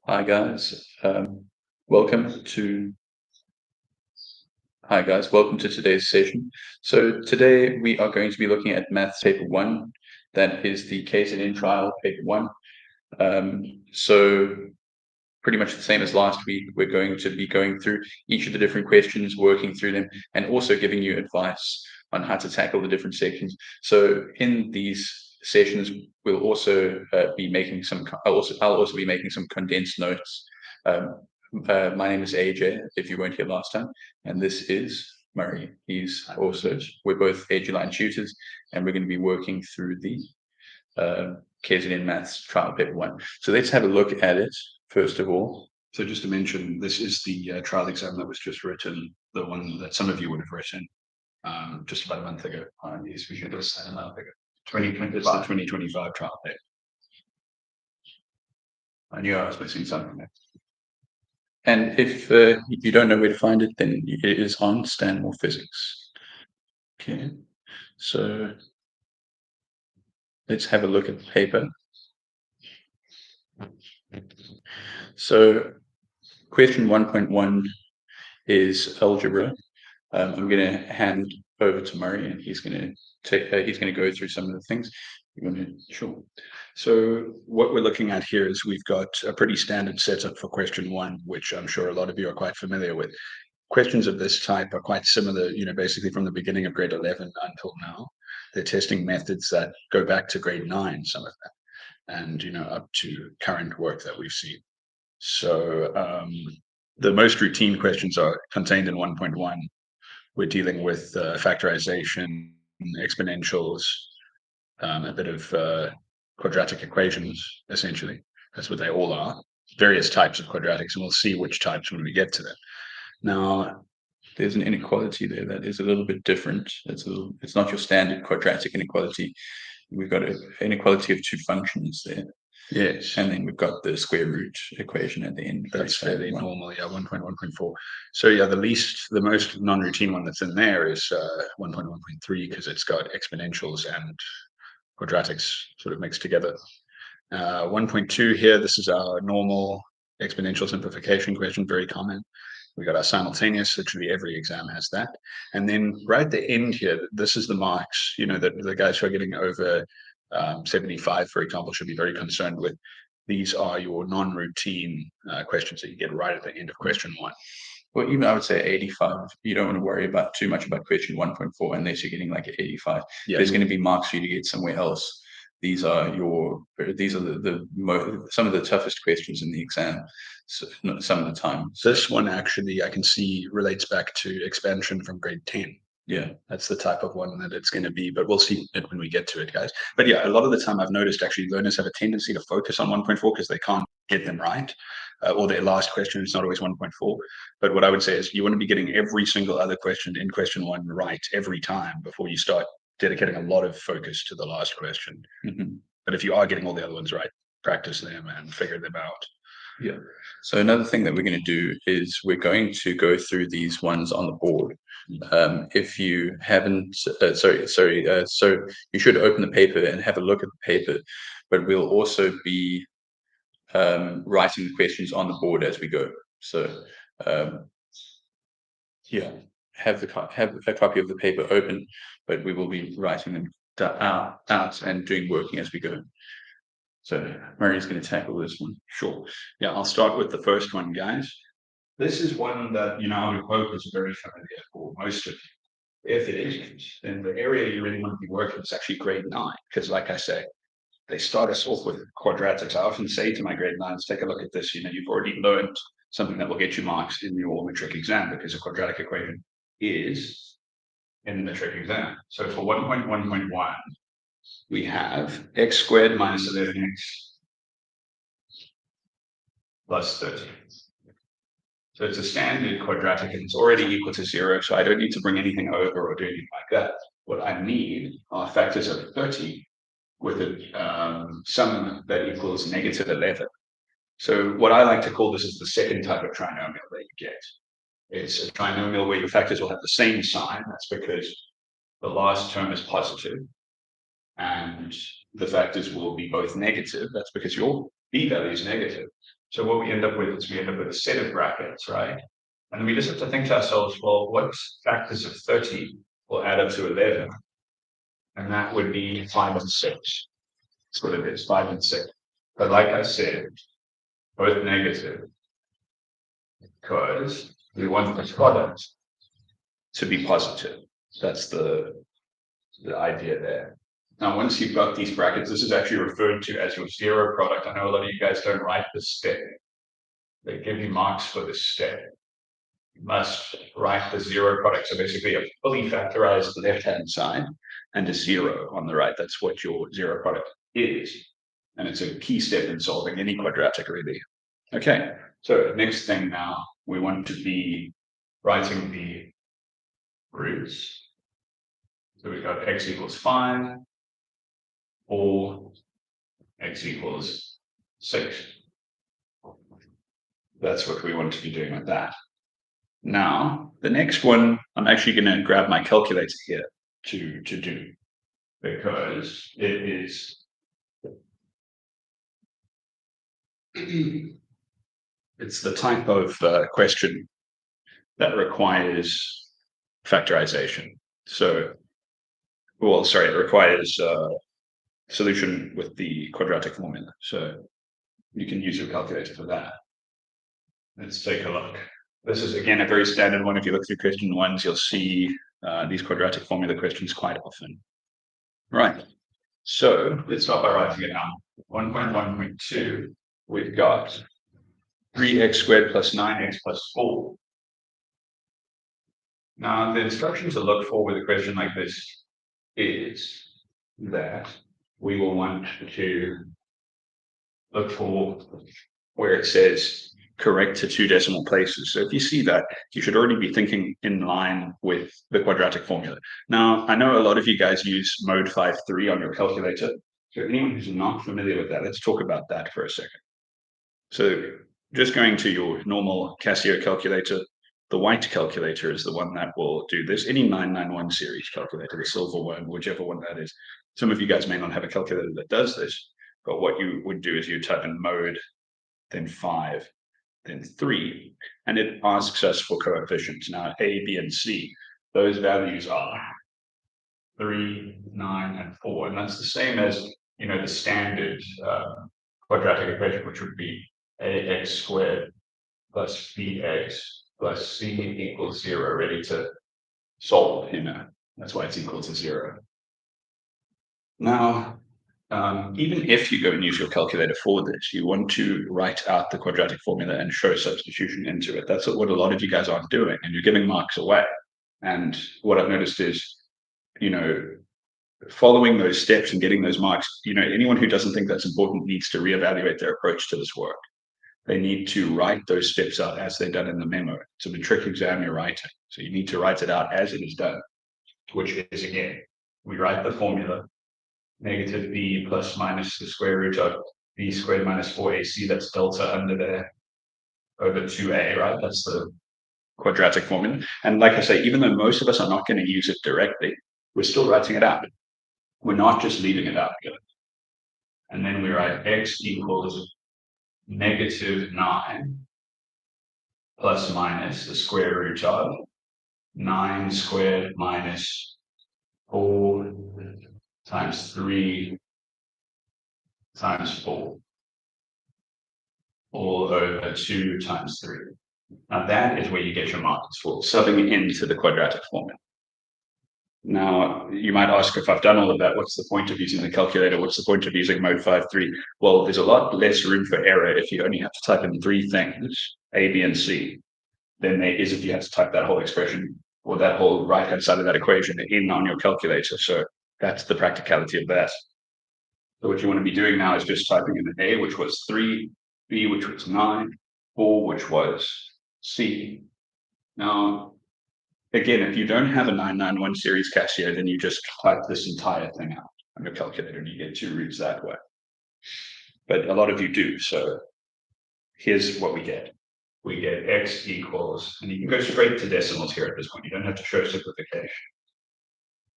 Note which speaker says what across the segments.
Speaker 1: Hi guys. Welcome to welcome to today's session. So today we are going to be looking at Maths Paper 1. That is the KZN trial Paper 1. So pretty much the same as last week. We're going to be going through each of the different questions, working through them, and also giving you advice on how to tackle the different sections. So in these sessions, we'll also be making some. I'll also be making some condensed notes. My name is AJ, if you weren't here last time, and this is Murray. We're both AG-line tutors, and we're going to be working through the KZN Maths trial paper 1. So let's have a look at it first of all.
Speaker 2: So just to mention, this is the trial exam that was just written, the one that some of you would have written just about a month ago.
Speaker 1: Yes, we should have said a month ago.
Speaker 2: 2025. It's the 2025 trial paper.
Speaker 1: I knew I was missing something there. And if you don't know where to find it, then it is on Stanmore Physics. Okay, so let's have a look at the paper. So question 1.1 is algebra. I'm going to hand over to Murray, and he's going to go through some of the things.
Speaker 2: Sure. So what we're looking at here is we've got a pretty standard setup for question 1, which I'm sure a lot of you are quite familiar with. Questions of this type are quite similar, basically from the beginning of grade 11 until now. They're testing methods that go back to grade 9, some of them, and up to current work that we've seen. So the most routine questions are contained in 1.1. We're dealing with factorization, exponentials, a bit of quadratic equations, essentially. That's what they all are. Various types of quadratics, and we'll see which types when we get to them. Now,
Speaker 1: there's an inequality there that is a little bit different. It's not your standard quadratic inequality. We've got an inequality of two functions there.
Speaker 2: Yes.
Speaker 1: And then we've got the square root equation at the end.
Speaker 2: That's fairly normal, 1.1.4. So the most non-routine one that's in there is 1.1.3 because it's got exponentials and quadratics sort of mixed together. 1.2 here, this is our normal exponential simplification question, very common. We got our simultaneous, literally every exam has that. And then right at the end here, this is the marks, that the guys who are getting over 75, for example, should be very concerned with. These are your non-routine questions that you get right at the end of question 1.
Speaker 1: Well, even I would say 85. You don't want to worry about too much about question 1.4 unless you're getting like 85. Yeah. There's going to be marks for you to get somewhere else. These are some of the toughest questions in the exam. So, some of the time.
Speaker 2: This one actually I can see relates back to expansion from grade 10.
Speaker 1: Yeah,
Speaker 2: that's the type of one that it's going to be, but we'll see it when we get to it, guys. But yeah, a lot of the time I've noticed actually learners have a tendency to focus on 1.4 because they can't get them right, or their last question is not always 1.4. But what I would say is you want to be getting every single other question in question 1 right every time before you start dedicating a lot of focus to the last question.
Speaker 1: Mm-hmm.
Speaker 2: But if you are getting all the other ones right, practice them and figure them out.
Speaker 1: Yeah. So another thing that we're going to do is we're going to go through these ones on the board. If you haven't, so you should open the paper and have a look at the paper, but we'll also be writing the questions on the board as we go. So yeah, have a copy of the paper open, but we will be writing them out and doing working as we go. So Murray's going to tackle this one.
Speaker 2: Sure. Yeah, I'll start with the first one, guys. This is one that, I would hope is very familiar for most of you. If it isn't, then the area you really want to be working is actually grade 9, because like I say, they start us off with quadratics. I often say to my grade 9s, take a look at this. You've already learned something that will get you marks in your metric exam, because a quadratic equation is in the metric exam. So for 1.1.1, we have x squared minus 11x plus 30. So it's a standard quadratic and it's already equal to 0. So I don't need to bring anything over or do anything like that. What I need are factors of 30 with a sum that equals negative 11. So what I like to call this is the second type of trinomial that you get. It's a trinomial where your factors will have the same sign. That's because the last term is positive. And the factors will be both negative. That's because your b value is negative. So what we end up with is we end up with a set of brackets, right? And we just have to think to ourselves, well, what factors of 30 will add up to 11? And that would be 5 and 6. That's what it is, 5 and 6. But like I said, both negative, because we want the product to be positive. That's the idea there. Now, once you've got these brackets, this is actually referred to as your zero product. I know a lot of you guys don't write this step. They give you marks for this step. You must write the zero product. So basically a fully factorized left-hand side and a zero on the right. That's what your zero product is. And it's a key step in solving any quadratic, really. Okay, so next thing now, we want to be writing the roots. So we've got x equals 5, or x equals 6. That's what we want to be doing with that. Now, the next one, I'm actually going to grab my calculator here to do, because it is it's the type of question that requires factorization. So, well, sorry, it requires solution with the quadratic formula. So you can use your calculator for that. Let's take a look. This is, again, a very standard one. If you look through question ones, you'll see these quadratic formula questions quite often. Right. So let's start by writing it out. 1.1.2, we've got 3x squared plus 9x plus 4. Now, the instruction to look for with a question like this is that we will want to look for where it says correct to 2 decimal places. So if you see that, you should already be thinking in line with the quadratic formula. Now, I know a lot of you guys use mode 5.3 on your calculator. So anyone who's not familiar with that, let's talk about that for a second. So just going to your normal Casio calculator, the white calculator is the one that will do this. Any 991 series calculator, the silver one, whichever one that is. Some of you guys may not have a calculator that does this, but what you would do is you type in mode, then 5, then 3, and it asks us for coefficients. Now, A, B, and C, those values are 3, 9, and 4, and that's the same as, you know, the standard quadratic equation, which would be ax squared plus bx plus c equals 0, ready to solve, you know. That's why it's equal to 0. Now, even if you go and use your calculator for this, you want to write out the quadratic formula and show substitution into it. That's what a lot of you guys aren't doing, and you're giving marks away. And what I've noticed is, you know, following those steps and getting those marks, you know, anyone who doesn't think that's important needs to reevaluate their approach to this work. They need to write those steps out as they're done in the memo. It's a matric exam you're writing. So you need to write it out as it is done, which is, again, we write the formula, negative b plus minus the square root of b squared minus 4ac, that's delta under there, over 2a, right? That's the quadratic formula. And like I say, even though most of us are not going to use it directly, we're still writing it out. We're not just leaving it out here. And then we write x equals negative 9 plus minus the square root of 9 squared minus 4 times 3 times 4, all over 2 times 3. Now that is where you get your marks for subbing into the quadratic formula. Now, you might ask, if I've done all of that, what's the point of using the calculator? What's the point of using mode 5.3? Well, there's a lot less room for error if you only have to type in 3 things, A, B, and C, than there is if you have to type that whole expression or that whole right-hand side of that equation in on your calculator. So that's the practicality of that. So what you want to be doing now is just typing in A, which was 3, B, which was 9, 4, which was C. Now, again, if you don't have a 991 series Casio, then you just type this entire thing out on your calculator and you get 2 roots that way. But a lot of you do. So here's what we get. We get x equals, and you can go straight to decimals here at this point. You don't have to show simplification.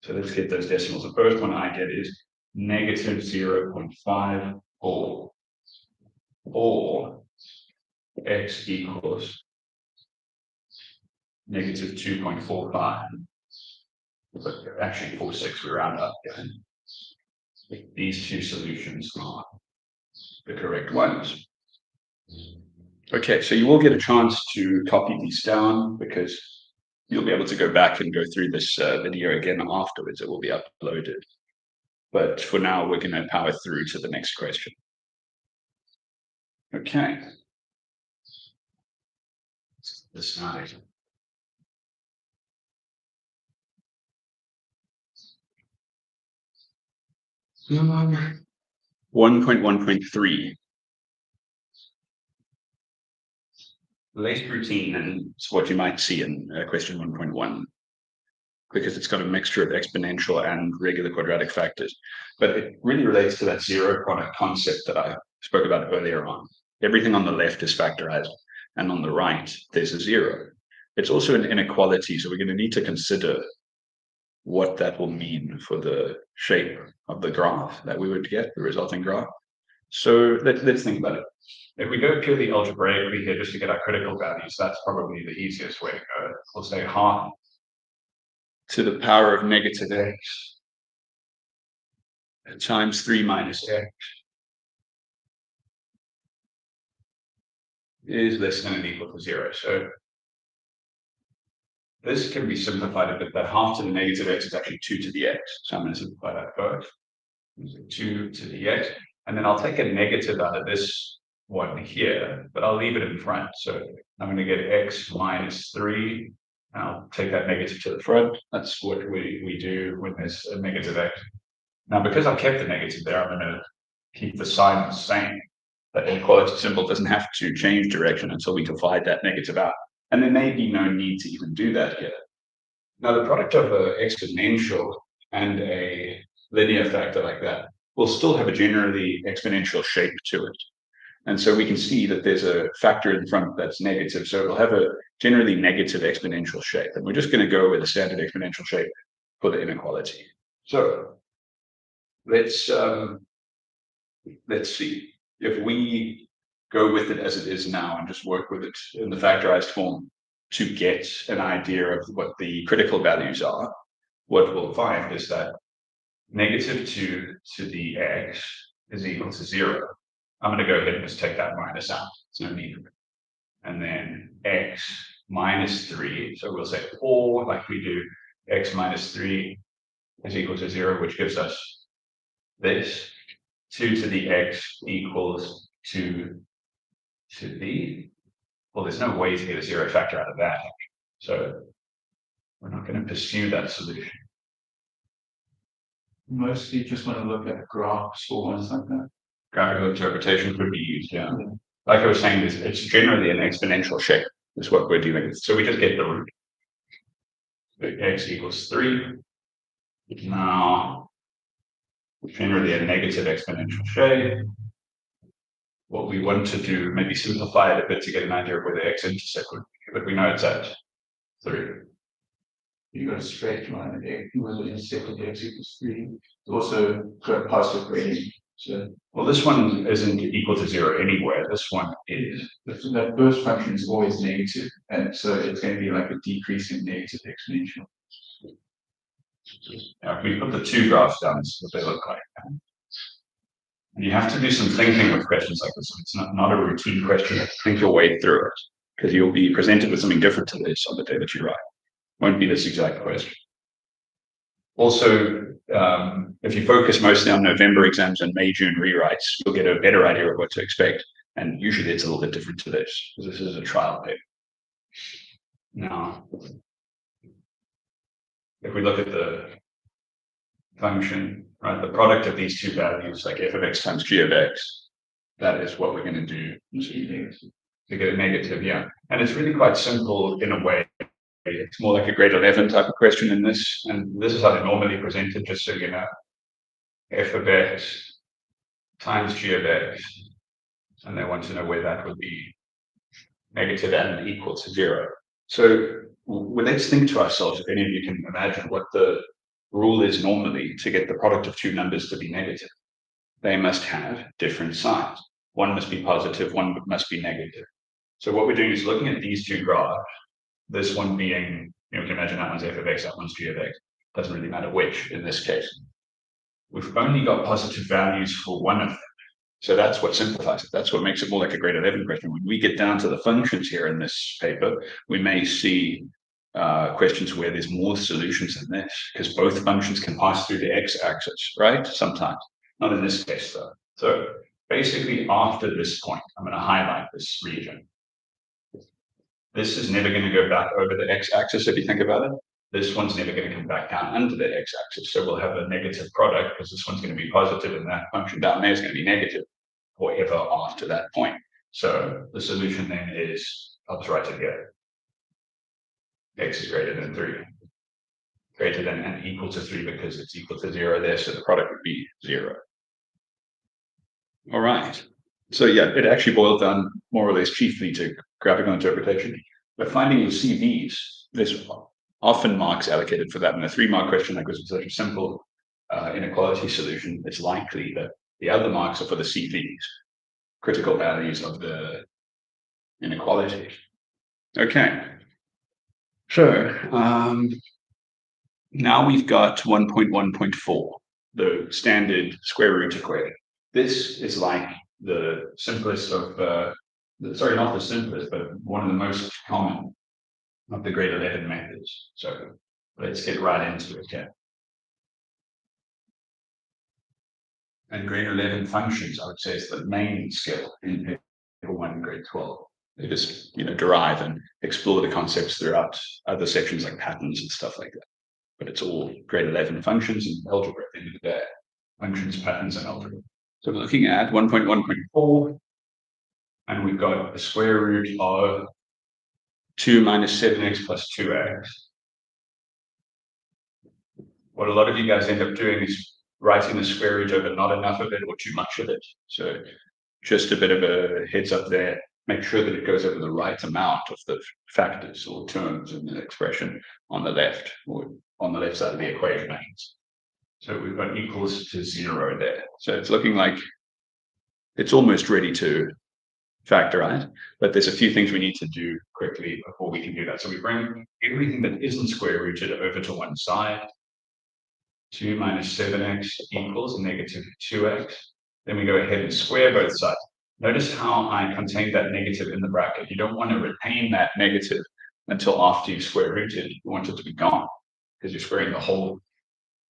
Speaker 2: So let's get those decimals. The first one I get is negative 0.54. or x equals negative 2.45. But actually 46, we round up. These two solutions are the correct ones. Okay, so you will get a chance to copy these down because you'll be able to go back and go through this video again afterwards. It will be uploaded. But for now, we're going to power through to the next question. Okay. The slide. 1.1.3. Less routine, and it's what you might see in question 1.1, because it's got a mixture of exponential and regular quadratic factors. But it really relates to that zero product concept that I spoke about earlier on. Everything on the left is factorized, and on the right, there's a zero. It's also an inequality, so we're going to need to consider what that will mean for the shape of the graph that we would get, the resulting graph. So let's think about it. If we go purely algebraically here just to get our critical values, that's probably the easiest way to go. We'll say half to the power of negative x times 3 minus x is less than or equal to 0. So this can be simplified a bit. That half to the negative x is actually 2 to the x. So I'm going to simplify that first. 2 to the x. And then I'll take a negative out of this one here, but I'll leave it in front. So I'm going to get x minus 3. And I'll take that negative to the front. That's what we do when there's a negative x. Now, because I've kept the negative there, I'm going to keep the sign the same. That inequality symbol doesn't have to change direction until we divide that negative out. And there may be no need to even do that here. Now, the product of an exponential and a linear factor like that will still have a generally exponential shape to it. And so we can see that there's a factor in front that's negative. So it'll have a generally negative exponential shape. And we're just going to go with a standard exponential shape for the inequality. So let's see. If we go with it as it is now and just work with it in the factorized form to get an idea of what the critical values are, what we'll find is that negative 2 to the x is equal to 0. I'm going to go ahead and just take that minus out. There's no need. And then x minus 3. So we'll say, or like we do, x minus 3 is equal to 0, which gives us this. 2 to the x equals 2 to the, well, there's no way to get a 0 factor out of that. So we're not going to pursue that solution.
Speaker 1: Mostly just want to look at graphs or ones like that.
Speaker 2: Graphical interpretation could be used, yeah. Like I was saying, it's generally an exponential shape, is what we're dealing with. So we just get the root. X equals 3. Now, generally a negative exponential shape. What we want to do, maybe simplify it a bit to get an idea of where the x-intercept would be, but we know it's at 3.
Speaker 1: You've got a straight line at x, where the intercept of x equals 3. Also got a positive gradient. So,
Speaker 2: well, this one isn't equal to 0 anywhere. This one is.
Speaker 1: That first function is always negative, and so it's going to be like a decreasing negative exponential.
Speaker 2: Now, if we put the two graphs down, this is what they look like. And you have to do some thinking with questions like this. It's not a routine question. Think your way through it, because you'll be presented with something different to this on the day that you write. Won't be this exact question. Also, if you focus mostly on November exams and May, June rewrites, you'll get a better idea of what to expect. And usually it's a little bit different to this, because this is a trial paper. Now, if we look at the function, right, the product of these two values, like f of x times g of x, that is what we're going to do to get a negative, yeah. And it's really quite simple in a way. It's more like a grade 11 type of question in this, and this is how they normally present it, just so you know. F of x times g of x, and they want to know where that would be negative and equal to 0. So let's think to ourselves, if any of you can imagine what the rule is normally to get the product of two numbers to be negative. They must have different signs. One must be positive, one must be negative. So what we're doing is looking at these two graphs, this one being, you can imagine that one's f of x, that one's g of x. Doesn't really matter which in this case. We've only got positive values for one of them. So that's what simplifies it. That's what makes it more like a grade 11 question. When we get down to the functions here in this paper, we may see questions where there's more solutions than this, because both functions can pass through the x-axis, right? Sometimes. Not in this case, though. So basically, after this point, I'm going to highlight this region. This is never going to go back over the x-axis, if you think about it. This one's never going to come back down under the x-axis. So we'll have a negative product because this one's going to be positive and that function down there is going to be negative forever after that point. So the solution then is, I'll just write it here. X is greater than 3. Greater than and equal to 3 because it's equal to 0 there. So the product would be 0. All right. So yeah, it actually boiled down more or less chiefly to graphical interpretation. But finding your CVs, there's often marks allocated for that. In a 3-mark question like this is such a simple inequality solution, it's likely that the other marks are for the CVs, critical values of the inequality. Okay. So now we've got 1.1.4, the standard square root equation. This is like the simplest of, sorry, not the simplest, but one of the most common of the grade 11 methods. So let's get right into it here. And grade 11 functions, I would say, is the main skill in paper 1 and grade 12. They just, derive and explore the concepts throughout other sections like patterns and stuff like that. But it's all grade 11 functions and algebra at the end of the day. Functions, patterns, and algebra. So we're looking at 1.1.4, and we've got the square root of 2 minus 7x plus 2x. What a lot of you guys end up doing is writing the square root over not enough of it or too much of it. So just a bit of a heads up there. Make sure that it goes over the right amount of the factors or terms in the expression on the left, or on the left side of the equation. So we've got equals to 0 there. So it's looking like it's almost ready to factorize, but there's a few things we need to do quickly before we can do that. So we bring everything that isn't square rooted over to one side. 2 minus 7x equals negative 2x. Then we go ahead and square both sides. Notice how I contained that negative in the bracket. You don't want to retain that negative until after you've square rooted. You want it to be gone because you're squaring the whole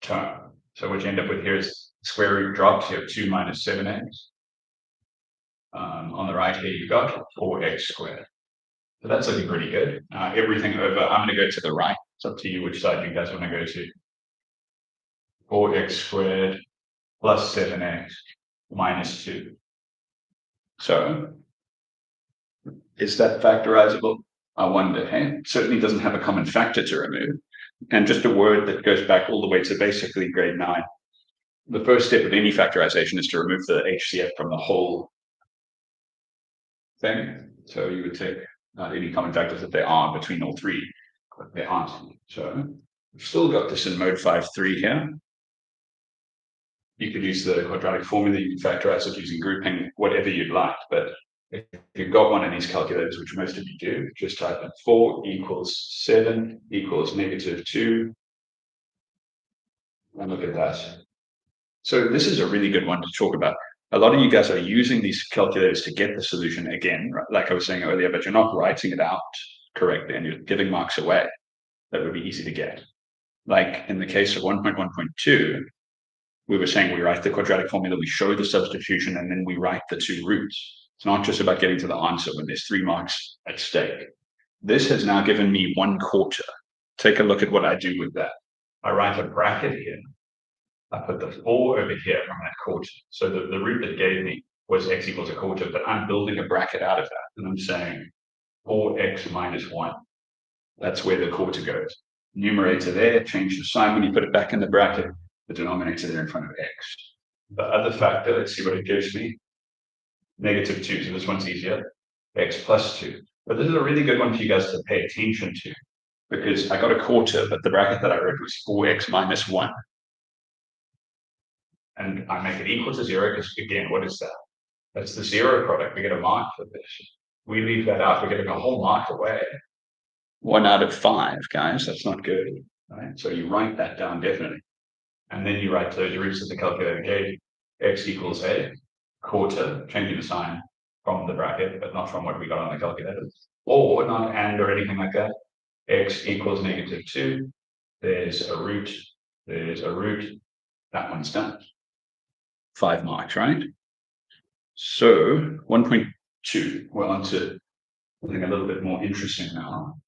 Speaker 2: term. So what you end up with here is square root drops. You have 2 minus 7x. On the right here, you've got 4x squared. So that's looking pretty good. Everything over, I'm going to go to the right. It's up to you which side you guys want to go to. 4x squared plus 7x minus 2. So, is that factorizable? I wonder. Hey, it certainly doesn't have a common factor to remove. And just a word that goes back all the way to basically grade 9. The first step of any factorization is to remove the HCF from the whole thing. So you would take any common factors that there are between all three, but there aren't. So we've still got this in mode 5.3 here. You could use the quadratic formula, you can factorize it using grouping, whatever you'd like. But if you've got one of these calculators, which most of you do, just type in 4 equals 7 equals negative 2. And look at that. So this is a really good one to talk about. A lot of you guys are using these calculators to get the solution again, right? Like I was saying earlier, but you're not writing it out correctly and you're giving marks away. That would be easy to get. Like in the case of 1.1.2, we were saying we write the quadratic formula, we show the substitution, and then we write the two roots. It's not just about getting to the answer when there's 3 marks at stake. This has now given me 1/4. Take a look at what I do with that. I write a bracket here. I put the 4 over here from that quarter. So the root that gave me was x equals 1/4, but I'm building a bracket out of that. And I'm saying 4x minus 1. That's where the quarter goes. Numerator there, change the sign when you put it back in the bracket. The denominator there in front of x. The other factor, let's see what it gives me. Negative 2, so this one's easier. X plus 2. But this is a really good one for you guys to pay attention to, because I got 1/4, but the bracket that I wrote was 4x minus 1. And I make it equal to 0 because, again, what is that? That's the zero product. We get a mark for this. We leave that out. We're getting a whole mark away. 1 out of 5, guys. That's not good. Right? So you write that down definitely. And then you write those roots that the calculator gave. X equals a quarter, changing the sign from the bracket, but not from what we got on the calculator. Or not and or anything like that. X equals -2. There's a root. There's a root. That one's done. 5 marks, right? So 1.2. We're on to something a little bit more interesting now.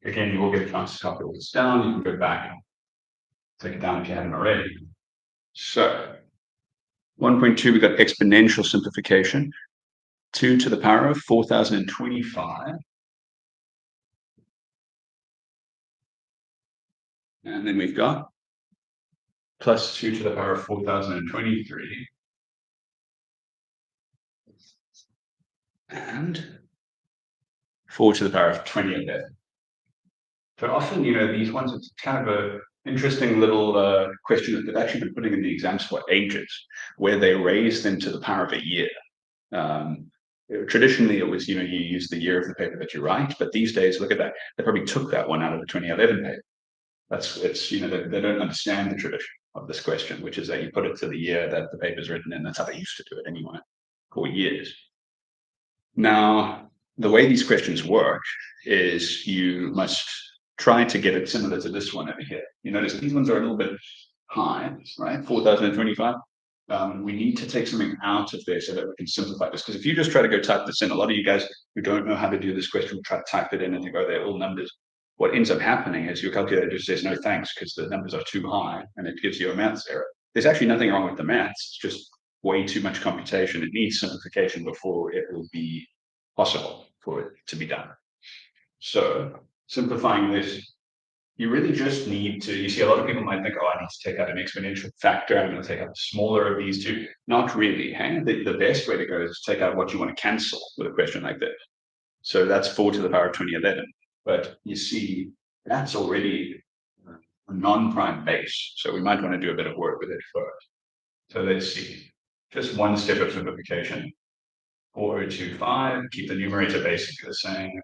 Speaker 2: Again, you will get a chance to copy all this down. You can go back and take it down if you haven't already. So 1.2, we've got exponential simplification. 2 to the power of 4,025. And then we've got plus 2 to the power of 4,023. And 4 to the power of 2011. So often, these ones, it's kind of an interesting little question that they've actually been putting in the exams for ages, where they raise them to the power of a year. Traditionally, it was, you use the year of the paper that you write, but these days, look at that. They probably took that one out of the 2011 paper. They don't understand the tradition of this question, which is that you put it to the year that the paper's written in. That's how they used to do it anyway, for years. Now, the way these questions work is you must try to get it similar to this one over here. You notice these ones are a little bit high, right? 4,025. We need to take something out of there so that we can simplify this. Because if you just try to go type this in, a lot of you guys who don't know how to do this question try to type it in and think, oh, they're all numbers. What ends up happening is your calculator just says no thanks because the numbers are too high and it gives you a maths error. There's actually nothing wrong with the maths. It's just way too much computation. It needs simplification before it will be possible for it to be done. So simplifying this, you really just need to, you see, a lot of people might think, oh, I need to take out an exponential factor. I'm going to take out the smaller of these two. Not really. Hey? The best way to go is to take out what you want to cancel with a question like this. So that's 4 to the power of 2011. But you see, that's already a non-prime base. So we might want to do a bit of work with it first. So let's see. Just one step of simplification. 4025, keep the numerator basically the same.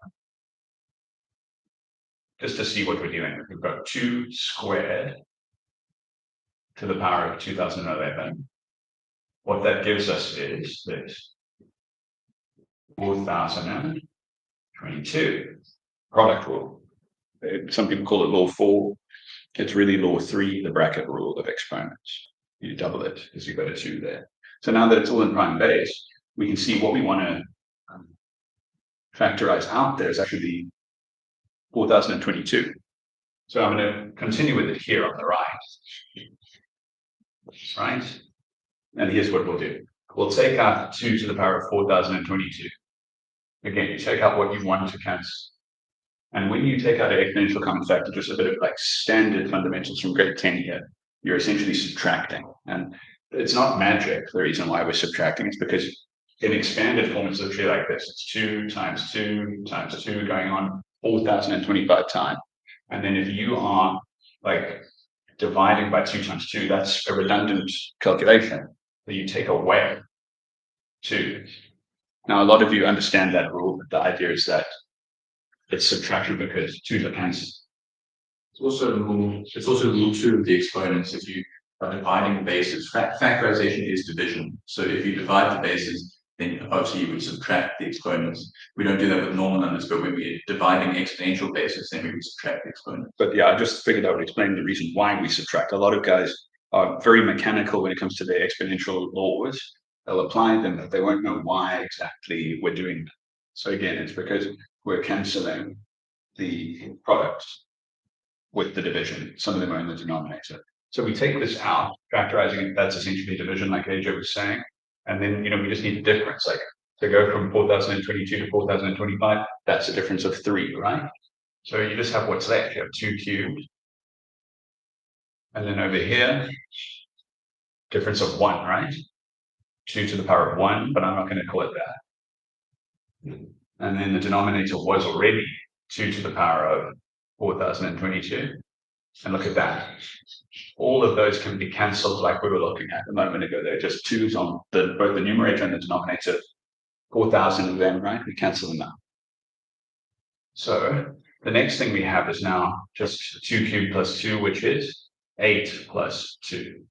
Speaker 2: Just to see what we're doing. We've got 2 squared to the power of 2011. What that gives us is this 4,022 product rule. Some people call it law 4. It's really law 3, the bracket rule of exponents. You double it because you've got a 2 there. So now that it's all in prime base, we can see what we want to factorize out there is actually 4,022. So I'm going to continue with it here on the right. Right? And here's what we'll do. We'll take out 2 to the power of 4,022. Again, you take out what you want to cancel. And when you take out an exponential common factor, just a bit of like standard fundamentals from grade 10 here, you're essentially subtracting. And it's not magic, the reason why we're subtracting. It's because in expanded form, it's literally like this. It's 2 times 2 times 2 going on 4,025 times. And then if you are like dividing by 2 times 2, that's a redundant calculation that you take away 2. Now, a lot of you understand that rule, but the idea is that it's subtraction because 2's are cancelled.
Speaker 1: It's also rule 2 of the exponents. If you are dividing the bases, factorization is division. So if you divide the bases, then obviously you would subtract the exponents. We don't do that with normal numbers, but when we're dividing exponential bases, then we would subtract the exponents.
Speaker 2: But yeah, I just figured I would explain the reason why we subtract. A lot of guys are very mechanical when it comes to their exponential laws. They'll apply them, but they won't know why exactly we're doing that. So again, it's because we're cancelling the products with the division. Some of them are in the denominator. So we take this out, factorizing it, that's essentially division, like AJ was saying. And then, we just need the difference, like to go from 4,022 to 4,025, that's a difference of 3, right? So you just have what's left. You have 2 cubed. And then over here, difference of 1, right? 2 to the power of 1, but I'm not going to call it that. And then the denominator was already 2 to the power of 4,022. And look at that. all of those can be cancelled like we were looking at a moment ago. They're just 2's on both the numerator and the denominator. 4,000 of them, right? We cancel them out. So the next thing we have is now just 2 cubed plus 2, which is 8 plus 2,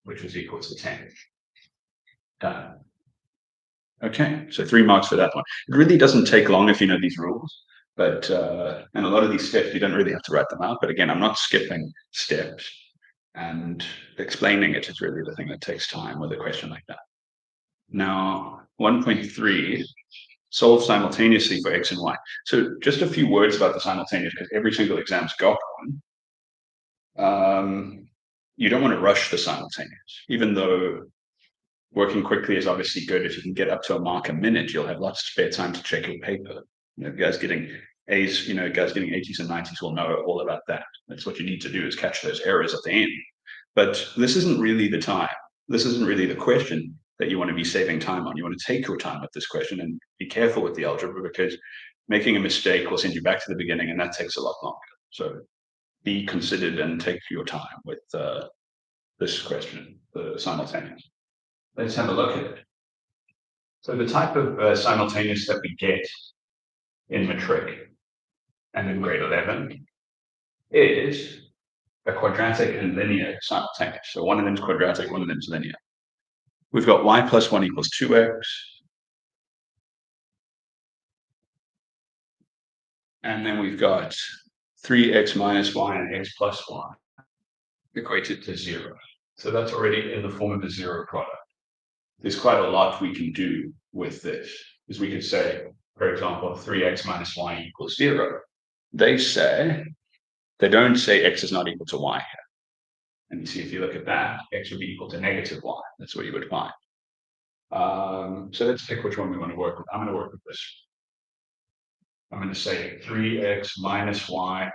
Speaker 2: which is equal to 10. Done. Okay, so 3 marks for that one. It really doesn't take long if you know these rules, but and a lot of these steps you don't really have to write them out. But again, I'm not skipping steps, and explaining it is really the thing that takes time with a question like that. Now, 1.3, solve simultaneously for x and y. So just a few words about the simultaneous, because every single exam's got one. You don't want to rush the simultaneous, even though working quickly is obviously good. If you can get up to a mark a minute, you'll have lots of spare time to check your paper. You know, guys getting A's, guys getting 80s and 90s will know all about that. That's what you need to do, is catch those errors at the end. But this isn't really the time. This isn't really the question that you want to be saving time on. You want to take your time with this question and be careful with the algebra, because making a mistake will send you back to the beginning, and that takes a lot longer. So be considered and take your time with this question, the simultaneous. Let's have a look at it. So the type of simultaneous that we get in matric and in grade 11 is a quadratic and linear simultaneous. So one of them is quadratic, one of them is linear. We've got y plus 1 equals 2x. And then we've got 3x minus y and x plus y equated to 0. So that's already in the form of a zero product. There's quite a lot we can do with this, because we could say, for example, 3x minus y equals 0. They don't say x is not equal to y here. And you see, if you look at that, x would be equal to negative y. That's what you would find. So let's pick which one we want to work with. I'm going to work with this. I'm going to say 3x minus y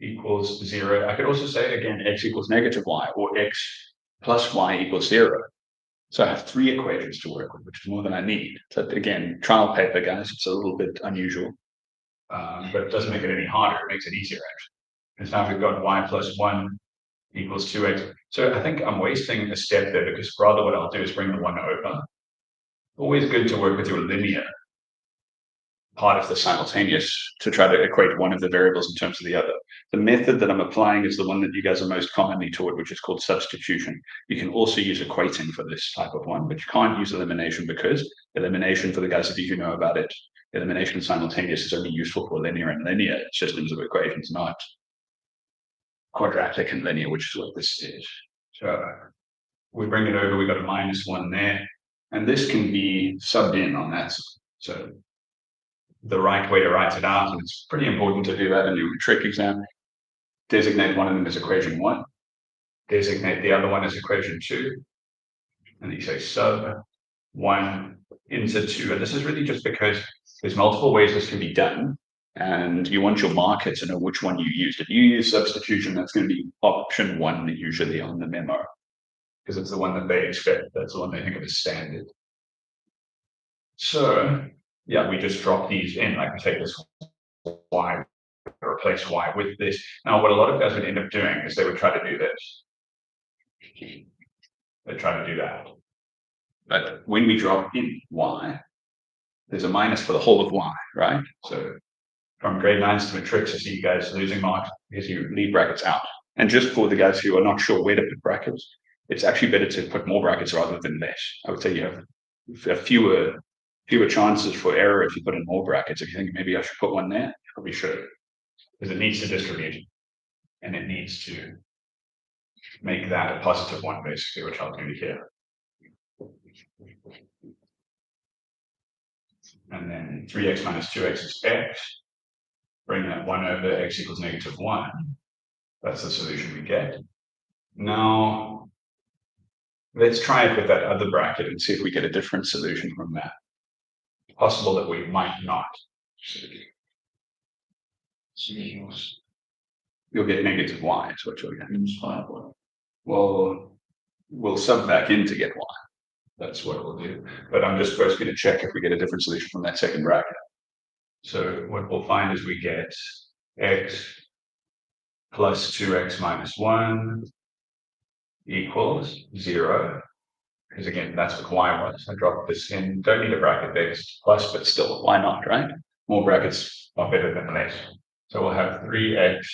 Speaker 2: equals 0. I could also say, again, x equals negative y, or x plus y equals 0. So I have 3 equations to work with, which is more than I need. So again, trial paper, guys, it's a little bit unusual, but it doesn't make it any harder. It makes it easier, actually. Because now we've got y plus 1 equals 2x. So I think I'm wasting a step there, because rather what I'll do is bring the 1 over. Always good to work with your linear part of the simultaneous to try to equate one of the variables in terms of the other. The method that I'm applying is the one that you guys are most commonly taught, which is called substitution. You can also use equating for this type of one, but you can't use elimination, because elimination, for the guys of you who know about it, elimination simultaneous is only useful for linear and linear systems of equations, not quadratic and linear, which is what this is. So we bring it over, we got a minus 1 there, and this can be subbed in on that. So the right way to write it out, and it's pretty important to do that in your matric exam. Designate one of them as equation 1, designate the other one as equation 2, and you say sub 1 into 2. And this is really just because there's multiple ways this can be done, and you want your marker to know which one you used. If you use substitution, that's going to be option 1 usually on the memo, because it's the one that they expect. That's the one they think of as standard. So yeah, we just drop these in, like we take this y, replace y with this. Now, what a lot of guys would end up doing is they would try to do this. They try to do that. But when we drop in y, there's a minus for the whole of y, right? So from grade 9s to matrics, I see you guys losing marks because you leave brackets out. And just for the guys who are not sure where to put brackets, it's actually better to put more brackets rather than less. I would say you have fewer chances for error if you put in more brackets. If you think maybe I should put one there, you probably should, because it needs to distribute, and it needs to make that a positive one, basically, which I'll do here. And then 3x minus 2x is x. Bring that 1 over, x equals negative 1. That's the solution we get. Now, let's try it with that other bracket and see if we get a different solution from that. Possible that we might not. You'll get negative y, is what you'll get. Well, we'll sub back in to get y. That's what we'll do. But I'm just first going to check if we get a different solution from that second bracket. So what we'll find is we get x plus 2x minus 1 equals 0. Because again, that's what y was. I dropped this in. Don't need a bracket there, it's plus, but still, why not, right? More brackets are better than less. So we'll have 3x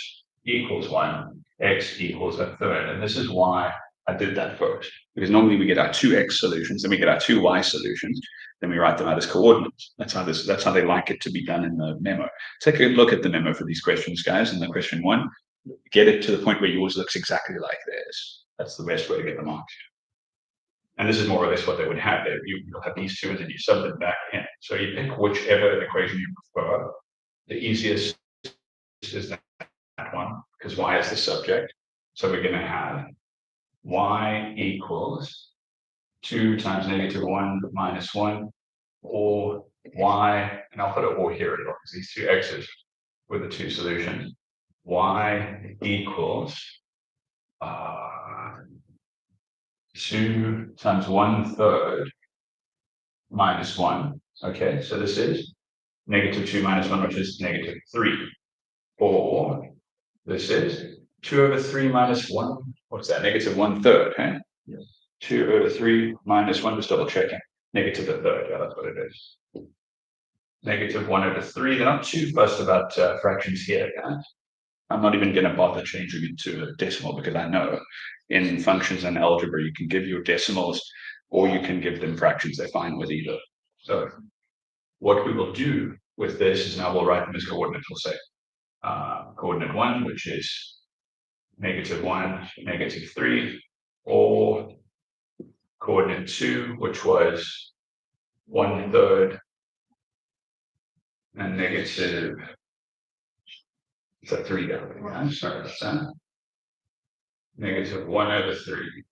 Speaker 2: equals 1, x equals a third. And this is why I did that first. Because normally we get our 2x solutions, then we get our 2y solutions, then we write them out as coordinates. That's how they like it to be done in the memo. Take a look at the memo for these questions, guys. In the question 1, get it to the point where yours looks exactly like theirs. That's the best way to get the marks. And this is more or less what they would have there. You'll have these two and then you sub them back in. So you pick whichever equation you prefer. The easiest is that one, because y is the subject. So we're going to have y equals 2 times -1 minus 1, or y, and I'll put an or here because these two x's were the two solutions. Y equals 2 times 1/3 minus 1. Okay, so this is -2 minus 1, which is -3. Or this is 2/3 minus 1. What's that? -1/3, huh? Yes. 2/3 minus 1, just double checking. -1/3, yeah, that's what it is. -1/3. They're not too fussed about fractions here, guys. I'm not even going to bother changing it to a decimal because I know in functions and algebra you can give your decimals or you can give them fractions. They're fine with either. So what we will do with this is now we'll write them as coordinates. We'll say coordinate 1, which is -1, -3, or coordinate 2, which was 1/3 and negative. It's a 3 down. Yeah, sorry about that. -1/3.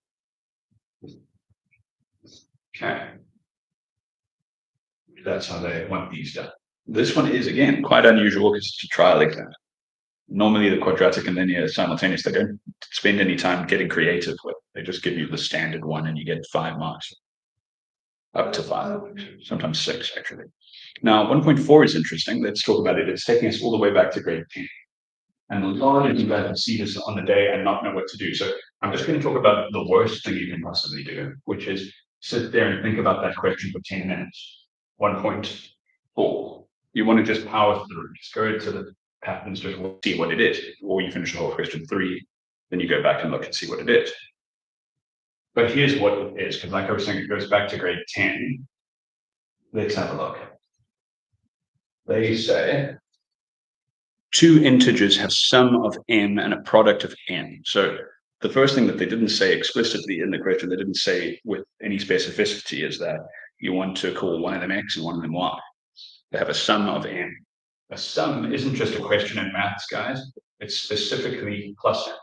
Speaker 2: Okay. That's how they want these done. This one is, again, quite unusual because it's a trial exam. Normally the quadratic and linear are simultaneous. They don't spend any time getting creative with. They just give you the standard one and you get 5 marks. Up to 5, sometimes 6, actually. Now, 1.4 is interesting. Let's talk about it. It's taking us all the way back to grade 10. And a lot of you guys will see this on the day and not know what to do. So I'm just going to talk about the worst thing you can possibly do, which is sit there and think about that question for 10 minutes. 1.4. You want to just power through. Just go to the patterns, just see what it is. Or you finish the whole question 3, then you go back and look and see what it is. But here's what it is, because like I was saying, it goes back to grade 10. Let's have a look. They say 2 integers have sum of m and a product of n. So the first thing that they didn't say explicitly in the question, they didn't say with any specificity, is that you want to call one of them x and one of them y. They have a sum of n. A sum isn't just a question in maths, guys. It's specifically plus n.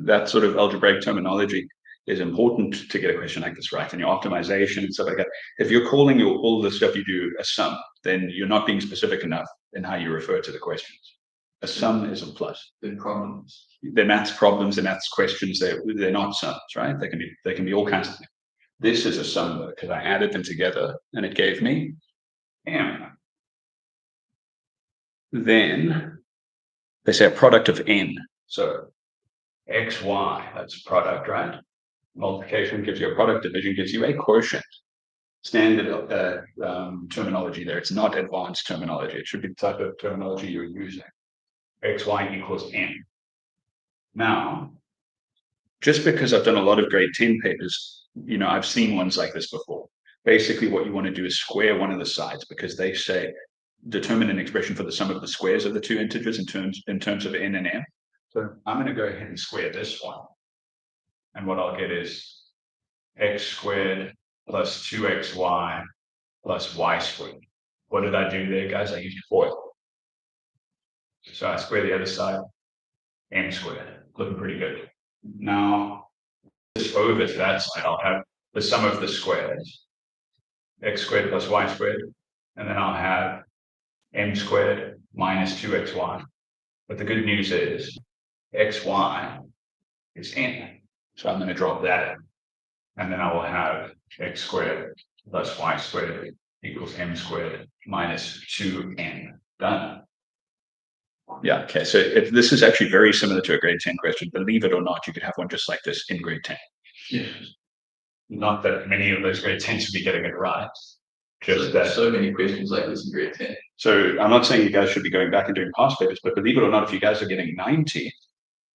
Speaker 2: That sort of algebraic terminology is important to get a question like this right. And your optimization and stuff like that. If you're calling all the stuff you do a sum, then you're not being specific enough in how you refer to the questions. A sum is a plus. They're problems. They're maths problems, they're maths questions. They're not sums, right? They can be all kinds of things. This is a sum because I added them together and it gave me m. Then they say a product of n. So x, y, that's a product, right? Multiplication gives you a product, division gives you a quotient. Standard terminology there. It's not advanced terminology. It should be the type of terminology you're using. xy equals n. Now, just because I've done a lot of grade 10 papers, I've seen ones like this before. Basically, what you want to do is square one of the sides because they say determine an expression for the sum of the squares of the 2 integers in terms of n and m. So I'm going to go ahead and square this one. And what I'll get is x squared plus 2xy plus y squared. What did I do there, guys? I used FOIL. So I square the other side, m squared. Looking pretty good. Now, just over to that side, I'll have the sum of the squares, x squared plus y squared, and then I'll have m squared minus 2xy. But the good news is xy is n. So I'm going to drop that in. And then I will have x squared plus y squared equals m squared minus 2n. Done. Yeah, okay. So if this is actually very similar to a grade 10 question, believe it or not, you could have one just like this in grade 10.
Speaker 1: Yeah.
Speaker 2: Not that many of those grade 10s would be getting it right.
Speaker 1: Just that so many questions like this in grade 10.
Speaker 2: So I'm not saying you guys should be going back and doing past papers, but believe it or not, if you guys are getting 90,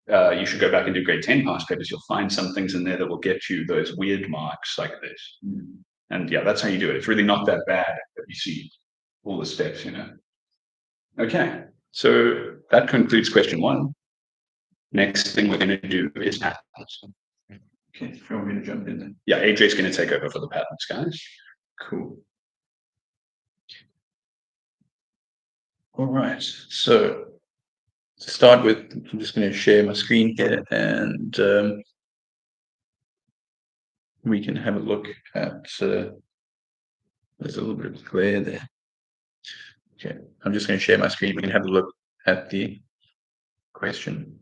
Speaker 2: you should go back and do grade 10 past papers. You'll find some things in there that will get you those weird marks like this. And yeah, that's how you do it. It's really not that bad if you see all the steps, Okay, so that concludes question 1. Next thing we're going to do is patterns.
Speaker 1: Okay, if you want me to jump in then.
Speaker 2: Yeah, AJ's going to take over for the patterns, guys.
Speaker 1: Cool. All right, so to start with, I'm just going to share my screen here, and we can have a look at, there's a little bit of glare there. Okay, I'm just going to share my screen. We can have a look at the question.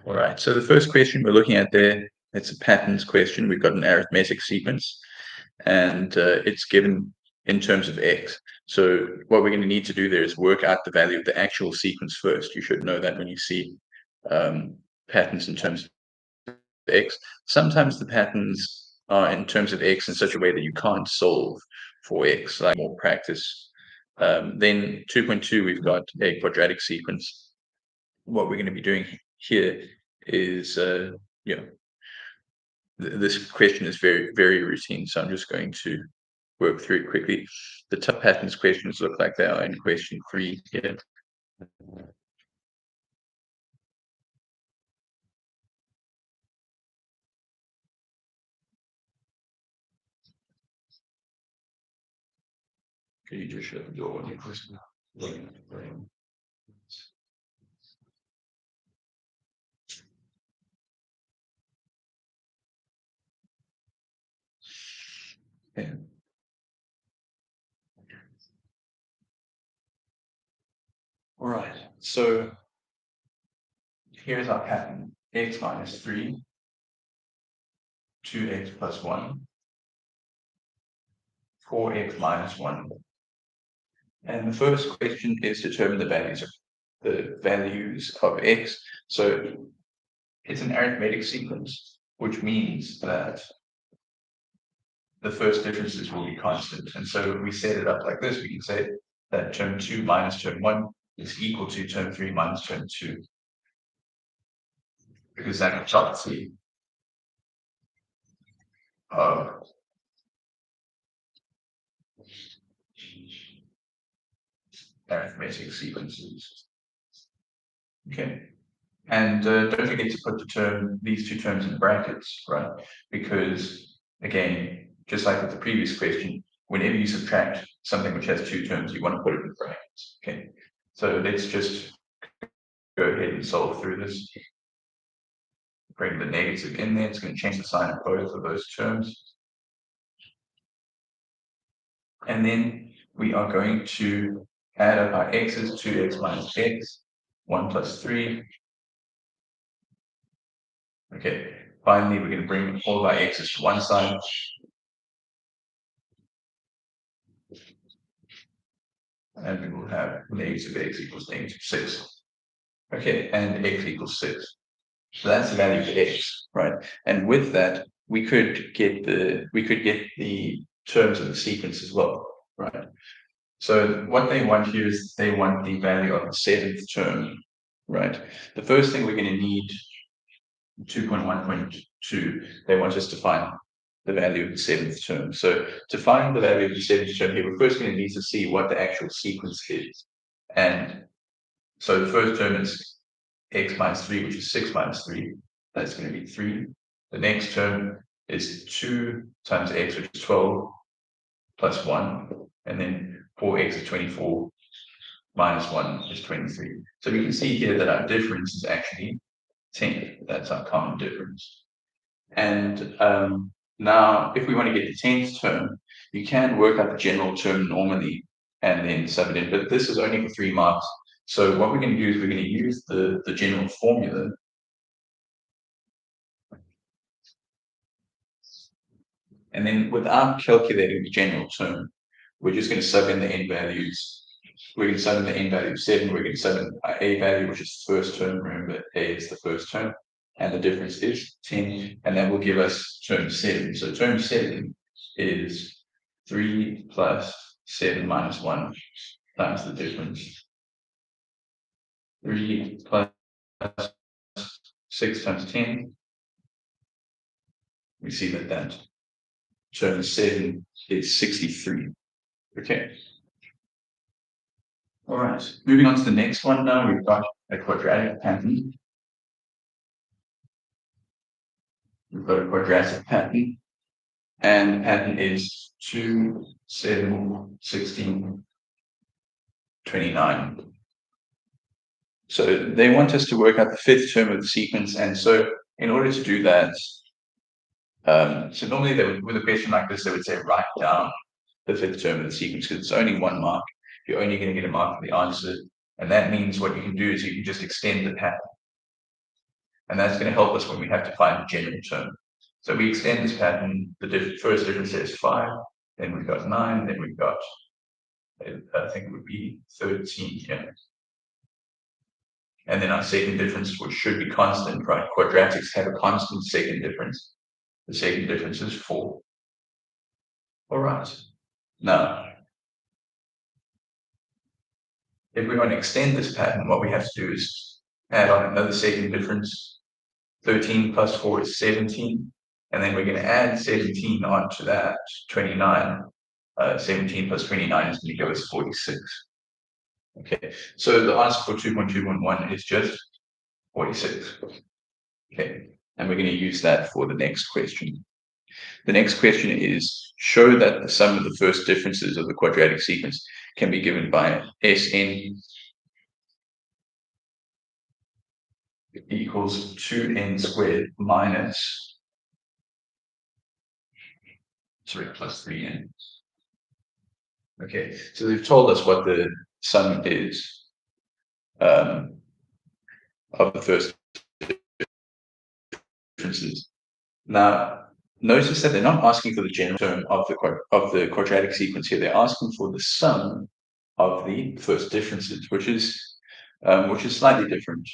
Speaker 1: All right, so the first question we're looking at there, it's a patterns question. We've got an arithmetic sequence, and it's given in terms of x. So what we're going to need to do there is work out the value of the actual sequence first. You should know that when you see patterns in terms of x. Sometimes the patterns are in terms of x in such a way that you can't solve for x, like more practice. Then 2.2, we've got a quadratic sequence. What we're going to be doing here is, this question is very, very routine, so I'm just going to work through it quickly. The top patterns questions look like they are in question 3 here. Can you just shut the door when you question? Okay. All right, so here's our pattern: x minus 3, 2x plus 1, 4x minus 1. And the first question is determine the values of x. So it's an arithmetic sequence, which means that the first differences will be constant. And so we set it up like this. We can say that term 2 minus term 1 is equal to term 3 minus term 2. Because that tells you arithmetic sequences. Okay. And don't forget to put these two terms in brackets, right? Because again, just like with the previous question, whenever you subtract something which has two terms, you want to put it in brackets. Okay. So let's just go ahead and solve through this. Bring the negative in there. It's going to change the sign of both of those terms. And then we are going to add up our x's, 2x minus x, 1 plus 3. Okay, finally, we're going to bring all of our x's to one side. And we will have negative x equals negative 6. Okay, and x equals 6. So that's the value of x, right? And with that, we could get the terms of the sequence as well, right? So what they want here is they want the value of the 7th term, right? The first thing we're going to need, 2.1.2, they want us to find the value of the 7th term. So to find the value of the 7th term here, we're first going to need to see what the actual sequence is. And so the first term is x minus 3, which is 6 minus 3. That's going to be 3. The next term is 2 times x, which is 12, plus 1. And then 4x is 24, minus 1 is 23. So we can see here that our difference is actually 10. That's our common difference. And now, if we want to get the 10th term, you can work out the general term normally and then sub it in, but this is only for 3 marks. So what we're going to do is we're going to use the general formula. And then without calculating the general term, we're just going to sub in the n values. We're going to sub in the n value of 7. We're going to sub in a value, which is the first term. Remember, a is the first term. And the difference is 10. And that will give us term 7. So term 7 is 3 plus 7 minus 1 times the difference. 3 plus 6 times 10. We see that term 7 is 63. Okay. All right. Moving on to the next one now, we've got a quadratic pattern. We've got a quadratic pattern. And the pattern is 2, 7, 16, 29. So they want us to work out the fifth term of the sequence. And so in order to do that, so normally with a question like this, they would say write down the fifth term of the sequence because it's only 1 mark. You're only going to get a mark for the answer. And that means what you can do is you can just extend the pattern. And that's going to help us when we have to find the general term. So we extend this pattern. The first difference is 5. Then we've got 9. Then we've got, I think it would be 13 here. And then our second difference, which should be constant, right? Quadratics have a constant second difference. The second difference is 4. All right. Now, if we want to extend this pattern, what we have to do is add on another second difference. 13 plus 4 is 17. And then we're going to add 17 onto that, 29. 17 plus 29 is going to give us 46. Okay, so the answer for 2.2.1 is just 46. Okay, and we're going to use that for the next question. The next question is, show that the sum of the first differences of the quadratic sequence can be given by Sn equals 2n squared minus, plus 3n. Okay, so they've told us what the sum is of the first differences. Now, notice that they're not asking for the general term of the quadratic sequence here. They're asking for the sum of the first differences, which is slightly different.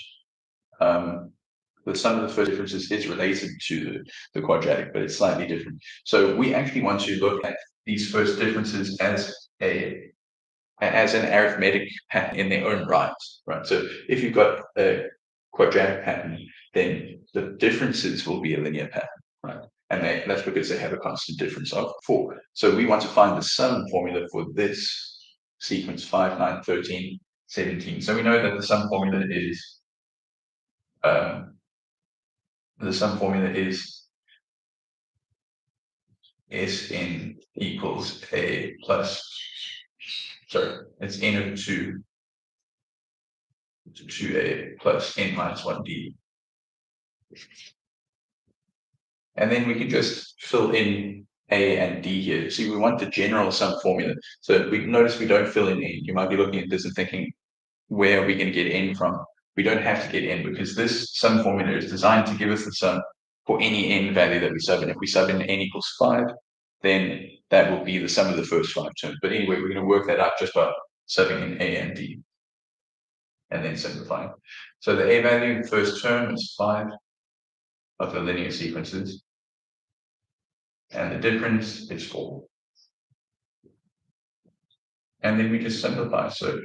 Speaker 1: The sum of the first differences is related to the quadratic, but it's slightly different. So we actually want to look at these first differences as an arithmetic pattern in their own right. So if you've got a quadratic pattern, then the differences will be a linear pattern, right? And that's because they have a constant difference of 4. So we want to find the sum formula for this sequence 5, 9, 13, 17. So we know that the sum formula is Sn equals a plus, it's n over 2 to 2a plus n minus 1d. And then we can just fill in a and d here. See, we want the general sum formula. So we notice we don't fill in n. You might be looking at this and thinking, where are we going to get n from? We don't have to get n because this sum formula is designed to give us the sum for any n value that we sub in. If we sub in n equals 5, then that will be the sum of the first 5 terms. But anyway, we're going to work that out just by subbing in a and d and then simplifying. So the a value in the first term is 5 of the linear sequences, and the difference is 4. And then we just simplify. So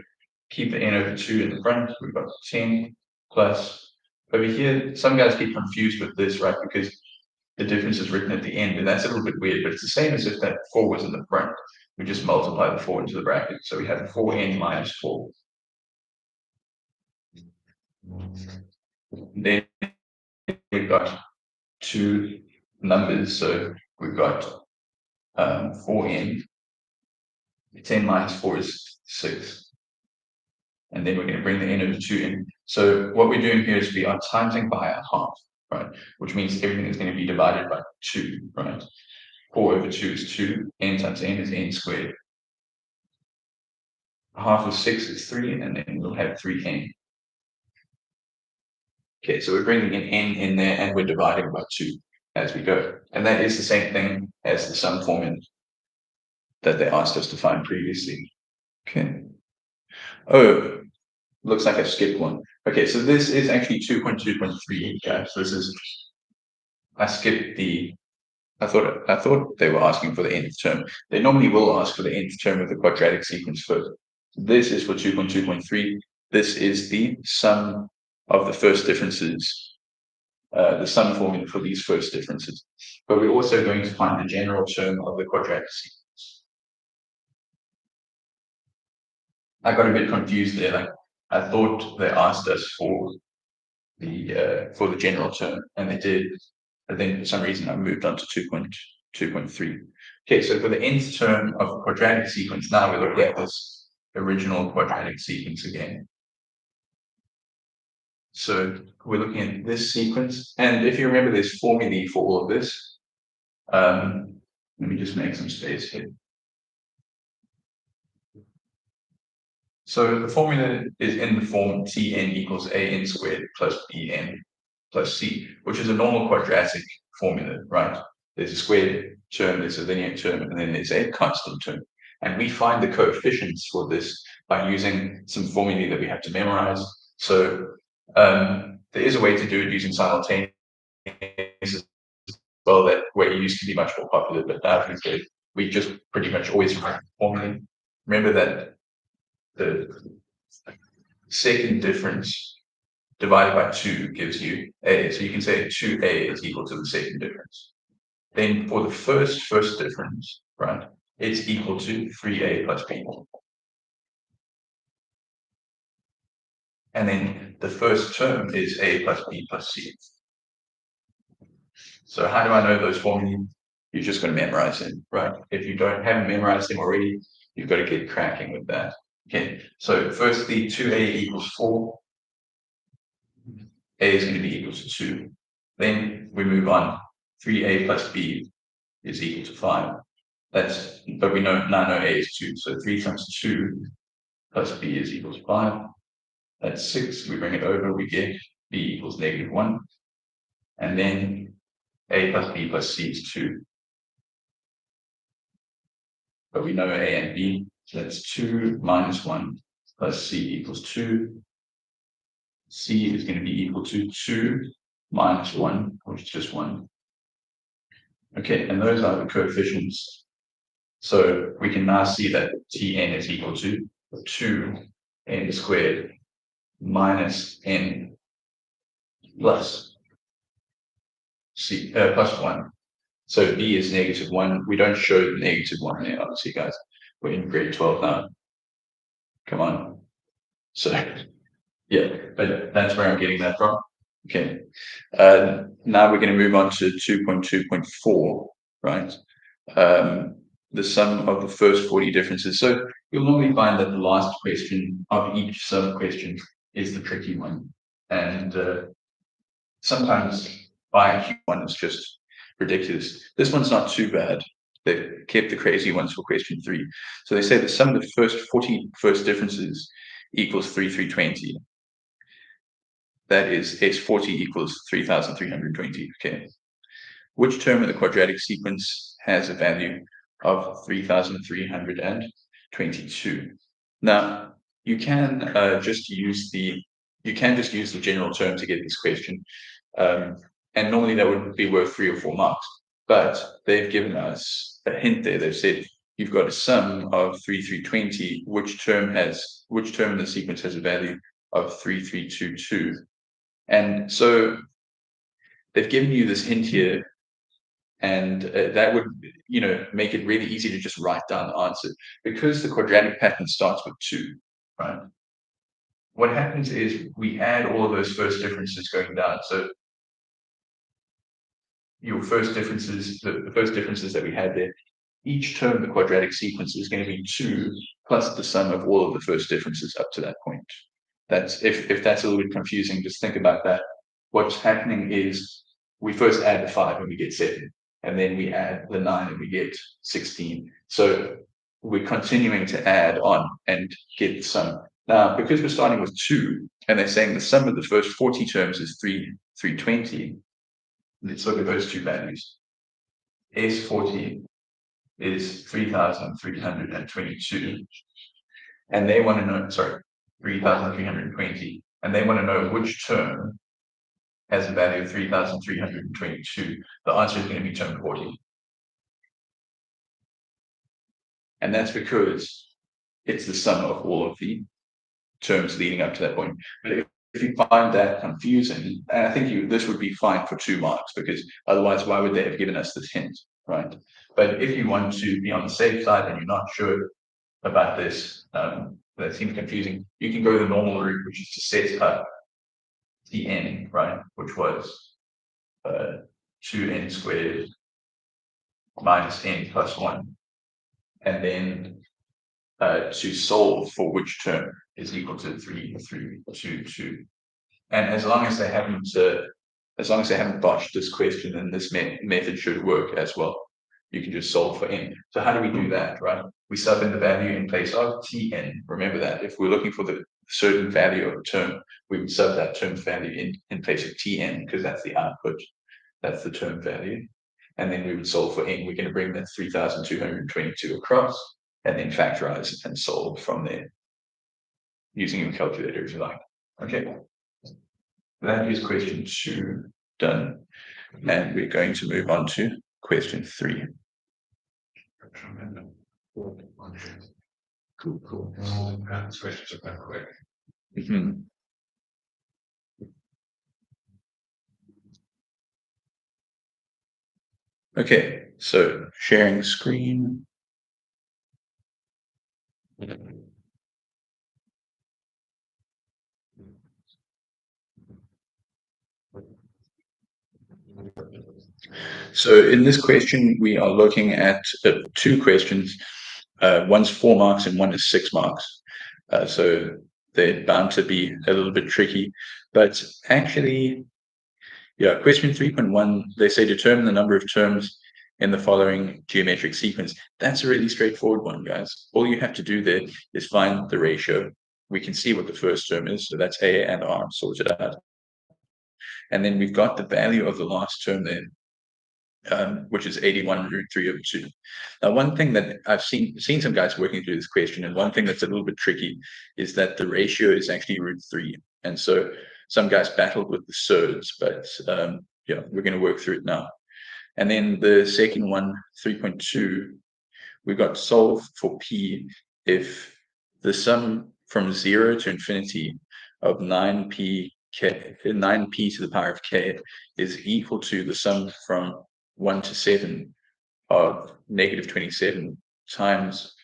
Speaker 1: keep the n over 2 in the front. We've got 10 plus, over here, some guys get confused with this, right? Because the difference is written at the end, and that's a little bit weird, but it's the same as if that 4 was in the front. We just multiply the 4 into the bracket. So we have 4n minus 4. Then we've got 2 numbers. So we've got 4n. 10 minus 4 is 6. And then we're going to bring the n over 2 in. So what we're doing here is we are timesing by a half, right? Which means everything is going to be divided by 2, right? 4 over 2 is 2. N times n is n squared. Half of 6 is 3, and then we'll have 3n. Okay, so we're bringing an n in there, and we're dividing by 2. as we go. And that is the same thing as the sum formula that they asked us to find previously. Okay. Oh, looks like I skipped one. Okay, so this is actually 2.2.3, guys. This is, I skipped the, I thought they were asking for the nth term. They normally will ask for the nth term of the quadratic sequence first. This is for 2.2.3. This is the sum of the first differences, the sum formula for these first differences. But we're also going to find the general term of the quadratic sequence. I got a bit confused there. Like, I thought they asked us for the general term, and they did. But then for some reason I moved on to 2.2.3. Okay, so for the nth term of a quadratic sequence, now we look at this original quadratic sequence again. So we're looking at this sequence, and if you remember, there's formulae for all of this. Let me just make some space here. So the formula is in the form Tn equals an squared plus bn plus c, which is a normal quadratic formula, right? There's a squared term, there's a linear term, and then there's a constant term. And we find the coefficients for this by using some formulae that we have to memorize. So there is a way to do it using simultaneous as well, that way used to be much more popular, but now we just pretty much always write formulae. Remember that the second difference divided by 2 gives you a. So you can say 2a is equal to the second difference. Then for the first difference, right, it's equal to 3a plus b. And then the first term is a plus b plus c. So how do I know those formulae? You're just going to memorize them, right? If you haven't memorized them already, you've got to get cracking with that. Okay, so firstly, 2a equals 4. A is going to be equal to 2. Then we move on. 3a plus b is equal to 5. But we now know a is 2. So 3 times 2 plus b is equal to 5. That's 6. We bring it over, we get b equals -1. And then a plus b plus c is 2. But we know a and b, so that's 2 minus 1 plus c equals 2. C is going to be equal to 2 minus 1, which is just 1. Okay, and those are the coefficients. So we can now see that Tn is equal to 2n squared minus n plus c plus 1. So b is -1. We don't show the -1 there, obviously, guys. We're in grade 12 now. Come on. So yeah, but that's where I'm getting that from. Okay. Now we're going to move on to 2.2.4, right? The sum of the first 40 differences. So you'll normally find that the last question of each sub-question is the tricky one. And sometimes one is just ridiculous. This one's not too bad. They've kept the crazy ones for question 3. So they say the sum of the first 40 first differences equals 3,320. That is, S40 equals 3,320. Okay. Which term of the quadratic sequence has a value of 3,322? Now, you can just use the general term to get this question, and normally that would be worth 3 or 4 marks. But they've given us a hint there. They've said you've got a sum of 3,320. Which term in the sequence has a value of 3,322? And so they've given you this hint here, and that would, make it really easy to just write down the answer, because the quadratic pattern starts with 2, right? What happens is we add all of those first differences going down. So your first differences, the first differences that we had there, each term of the quadratic sequence is going to be 2 plus the sum of all of the first differences up to that point. That's if that's a little bit confusing, just think about that. What's happening is we first add the 5 and we get 7, and then we add the 9 and we get 16. So we're continuing to add on and get the sum. Now, because we're starting with 2, and they're saying the sum of the first 40 terms is 320, let's look at those two values. S40 is 3,322. And they want to know, sorry, 3,320. And they want to know which term has a value of 3,322. The answer is going to be term 40. And that's because it's the sum of all of the terms leading up to that point. But if you find that confusing, and I think this would be fine for 2 marks, because otherwise, why would they have given us this hint, right? But if you want to be on the safe side and you're not sure about this, that seems confusing, you can go the normal route, which is to set up the n, right, which was 2n squared minus n plus 1, and then to solve for which term is equal to 3, 3, 2, 2. And as long as they haven't botched this question, then this method should work as well. You can just solve for n. So how do we do that, right? We sub in the value in place of Tn. Remember that. If we're looking for the certain value of a term, we would sub that term's value in place of Tn, because that's the output. That's the term value. And then we would solve for n. We're going to bring that 3,222 across, and then factorize and solve from there, using your calculator if you like. Okay. That is question 2 done. And we're going to move on to question 3.
Speaker 2: Cool. These questions are quite quick.
Speaker 1: Okay, so sharing screen. So in this question, we are looking at 2 questions. One's 4 marks and one is 6 marks. So they're bound to be a little bit tricky. But actually, yeah, question 3.1, they say determine the number of terms in the following geometric sequence. That's a really straightforward one, guys. All you have to do there is find the ratio. We can see what the first term is, so that's A and R sorted out. And then we've got the value of the last term there, which is 81 root 3 over 2. Now, one thing that I've seen some guys working through this question, and one thing that's a little bit tricky is that the ratio is actually root 3. And so some guys battled with the surds, but yeah, we're going to work through it now. And then the second one, 3.2, we've got solve for P if the sum from 0 to infinity of 9p to the power of k is equal to the sum from 1 to 7 of negative 27 times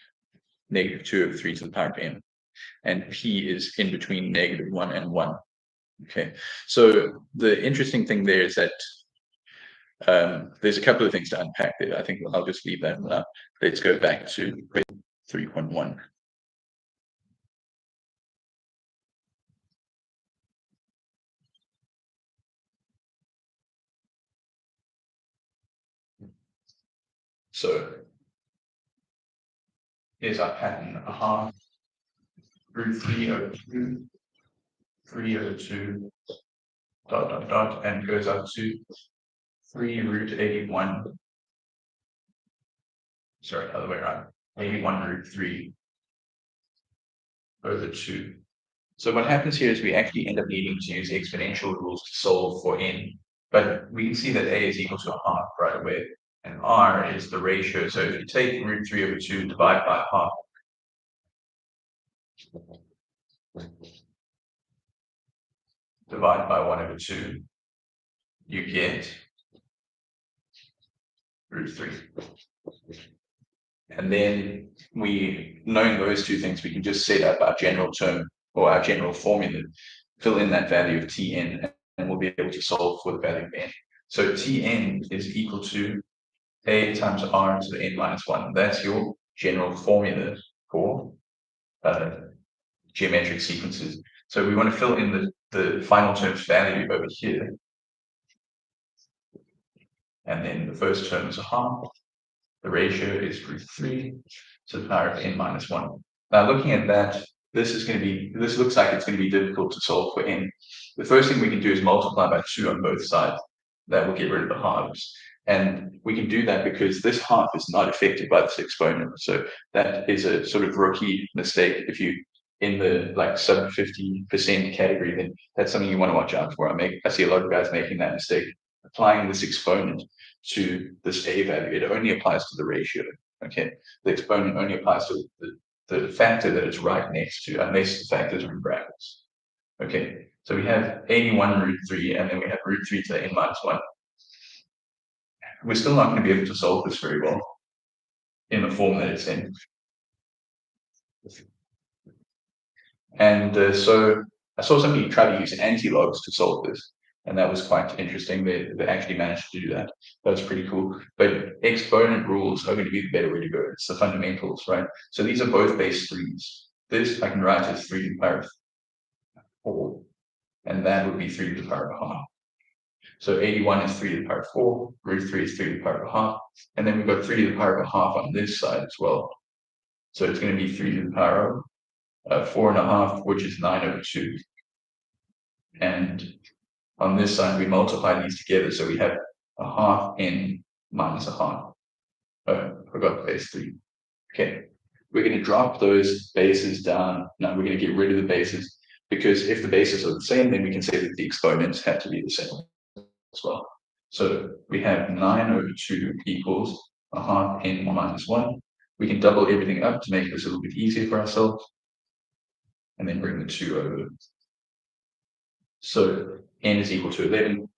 Speaker 1: negative 2 over 3 to the power of n. And p is in between negative 1 and 1. Okay, so the interesting thing there is that there's a couple of things to unpack there. I think I'll just leave that now. Let's go back to 3.1. So here's our pattern: a half root 3 over 2, 3 over 2, dot, and goes up to 3 root 81. Sorry, other way around. 81 root 3 over 2. So what happens here is we actually end up needing to use exponential rules to solve for n. But we can see that a is equal to a half right away, and r is the ratio. So if you take root 3 over 2, divide by half, divide by 1 over 2, you get root 3. And then knowing those two things, we can just set up our general term or our general formula, fill in that value of Tn, and we'll be able to solve for the value of n. So Tn is equal to a times r to the n minus 1. That's your general formula for geometric sequences. So we want to fill in the final term's value over here. And then the first term is a half. The ratio is root 3 to the power of n minus 1. Now, looking at that, this looks like it's going to be difficult to solve for n. The first thing we can do is multiply by 2 on both sides. that will get rid of the halves. And we can do that because this half is not affected by this exponent. So that is a sort of rookie mistake. If you in the like sub 50% category, then that's something you want to watch out for. I see a lot of guys making that mistake, applying this exponent to this a value. It only applies to the ratio. Okay, the exponent only applies to the factor that it's right next to, unless the factors are in brackets. Okay, so we have 81 root 3, and then we have root 3 to the n minus 1. We're still not going to be able to solve this very well in the form that it's in. And so I saw somebody try to use anti-logs to solve this, and that was quite interesting. They actually managed to do that. That was pretty cool. But exponent rules are going to be the better way to go. It's the fundamentals, right? So these are both base 3s. This I can write as 3 to the power of 4, and that would be 3 to the power of a half. So 81 is 3 to the power of 4, root 3 is 3 to the power of a half, and then we've got 3 to the power of a half on this side as well. So it's going to be 3 to the power of 4.5, which is 9/2. And on this side, we multiply these together, so we have a half n minus a half. Oh, I forgot the base 3. Okay, we're going to drop those bases down. Now we're going to get rid of the bases, because if the bases are the same, then we can say that the exponents have to be the same as well. So we have 9/2 equals a half n minus 1. We can double everything up to make this a little bit easier for ourselves, and then bring the 2 over. So n is equal to 11.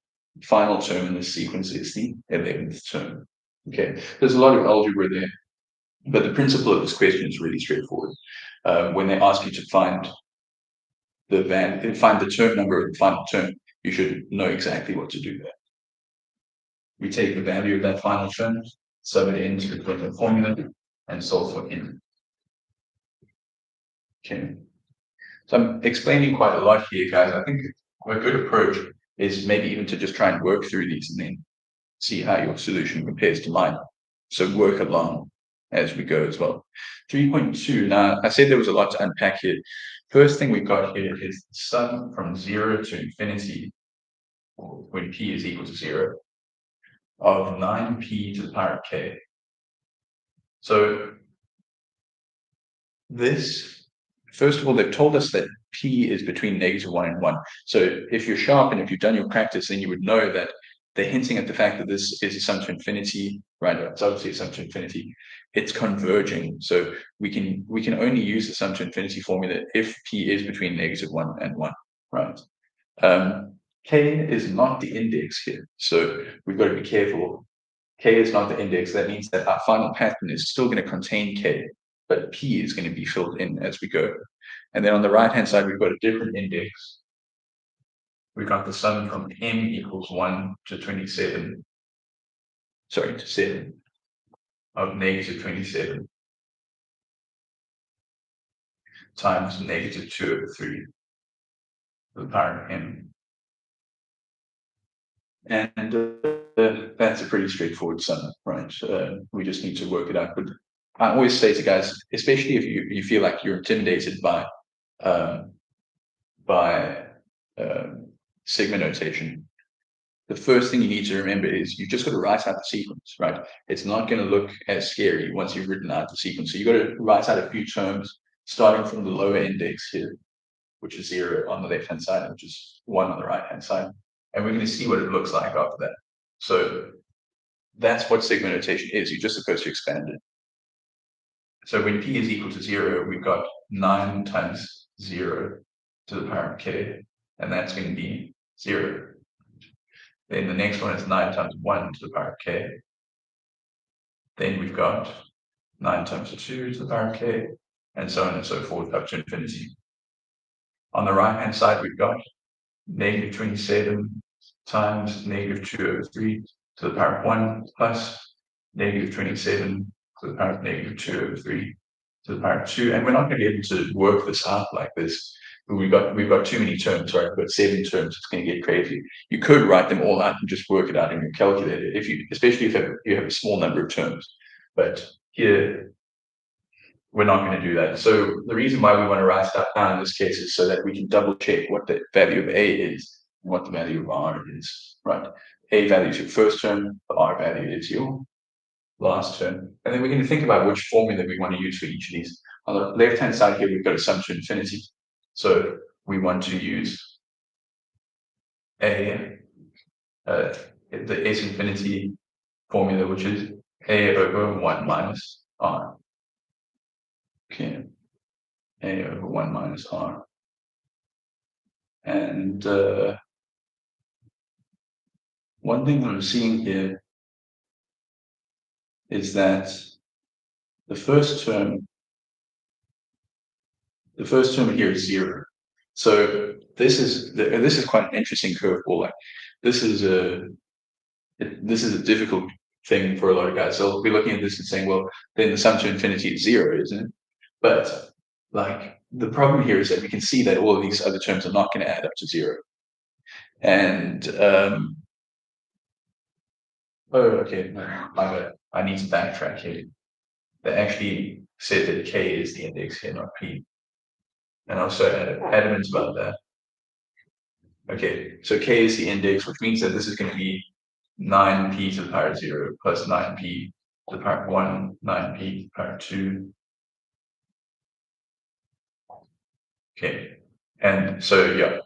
Speaker 1: Final term in this sequence is the 11th term. Okay, there's a lot of algebra there, but the principle of this question is really straightforward. When they ask you to find the term number of the final term, you should know exactly what to do there. We take the value of that final term, sub it into the equivalent formula, and solve for n. Okay. So I'm explaining quite a lot here, guys. I think a good approach is maybe even to just try and work through these and then see how your solution compares to mine. So work along as we go as well. 3.2. Now, I said there was a lot to unpack here. First thing we've got here is the sum from 0 to infinity, when p is equal to 0, of 9p to the power of k. So this, first of all, they've told us that p is between -1 and 1. So if you're sharp and if you've done your practice, then you would know that they're hinting at the fact that this is a sum to infinity, right? It's obviously a sum to infinity. It's converging. So we can only use the sum to infinity formula if p is between -1 and 1, right? K is not the index here. So we've got to be careful. K is not the index. That means that our final pattern is still going to contain K, but P is going to be filled in as we go. And then on the right-hand side, we've got a different index. We've got the sum from m equals 1 to 27. Sorry, to 7 of -27 times -2/3 to the power of m. And that's a pretty straightforward sum, right? We just need to work it out. But I always say to guys, especially if you feel like you're intimidated by sigma notation, the first thing you need to remember is you've just got to write out the sequence, right? It's not going to look as scary once you've written out the sequence. So you've got to write out a few terms, starting from the lower index here, which is 0 on the left-hand side, which is 1 on the right-hand side. And we're going to see what it looks like after that. So that's what sigma notation is. You're just supposed to expand it. So when p is equal to 0, we've got 9 times 0 to the power of k, and that's going to be 0. Then the next one is 9 times 1 to the power of k. Then we've got 9 times 2 to the power of k, and so on and so forth up to infinity. On the right-hand side, we've got -27 times -2/3 to the power of 1 plus -27 to the power of -2/3 to the power of 2. And we're not going to be able to work this out like this. We've got too many terms, right? We've got 7 terms. It's going to get crazy. You could write them all out and just work it out in your calculator, especially if you have a small number of terms. But here, we're not going to do that. So the reason why we want to write stuff down in this case is so that we can double check what the value of A is and what the value of R is, right? A value is your first term, the R value is your last term. And then we're going to think about which formula we want to use for each of these. On the left-hand side here, we've got a sum to infinity. So we want to use the S infinity formula, which is A over 1 minus R. Okay. A over 1 minus R. And one thing that I'm seeing here is that the first term here is 0. So this is quite an interesting curveball. Like this is a difficult thing for a lot of guys. They'll be looking at this and saying, well, then the sum to infinity is 0, isn't it? But like the problem here is that we can see that all of these other terms are not going to add up to 0. And okay, I need to backtrack here. They actually said that K is the index here, not P. And I was so adamant about that. Okay, so K is the index, which means that this is going to be 9p to the power 0 plus 9p to the power 1, 9p to the power 2. Okay, and so yeah,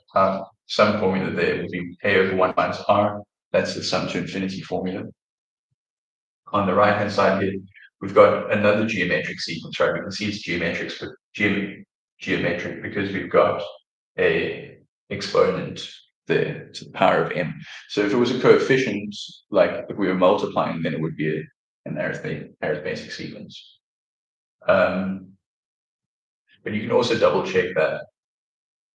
Speaker 1: some formula there would be A over 1 minus R. That's the sum to infinity formula. On the right-hand side here, we've got another geometric sequence, right? We can see it's geometric because we've got a exponent there to the power of m. So if it was a coefficient, like if we were multiplying, then it would be an arithmetic sequence. But you can also double check that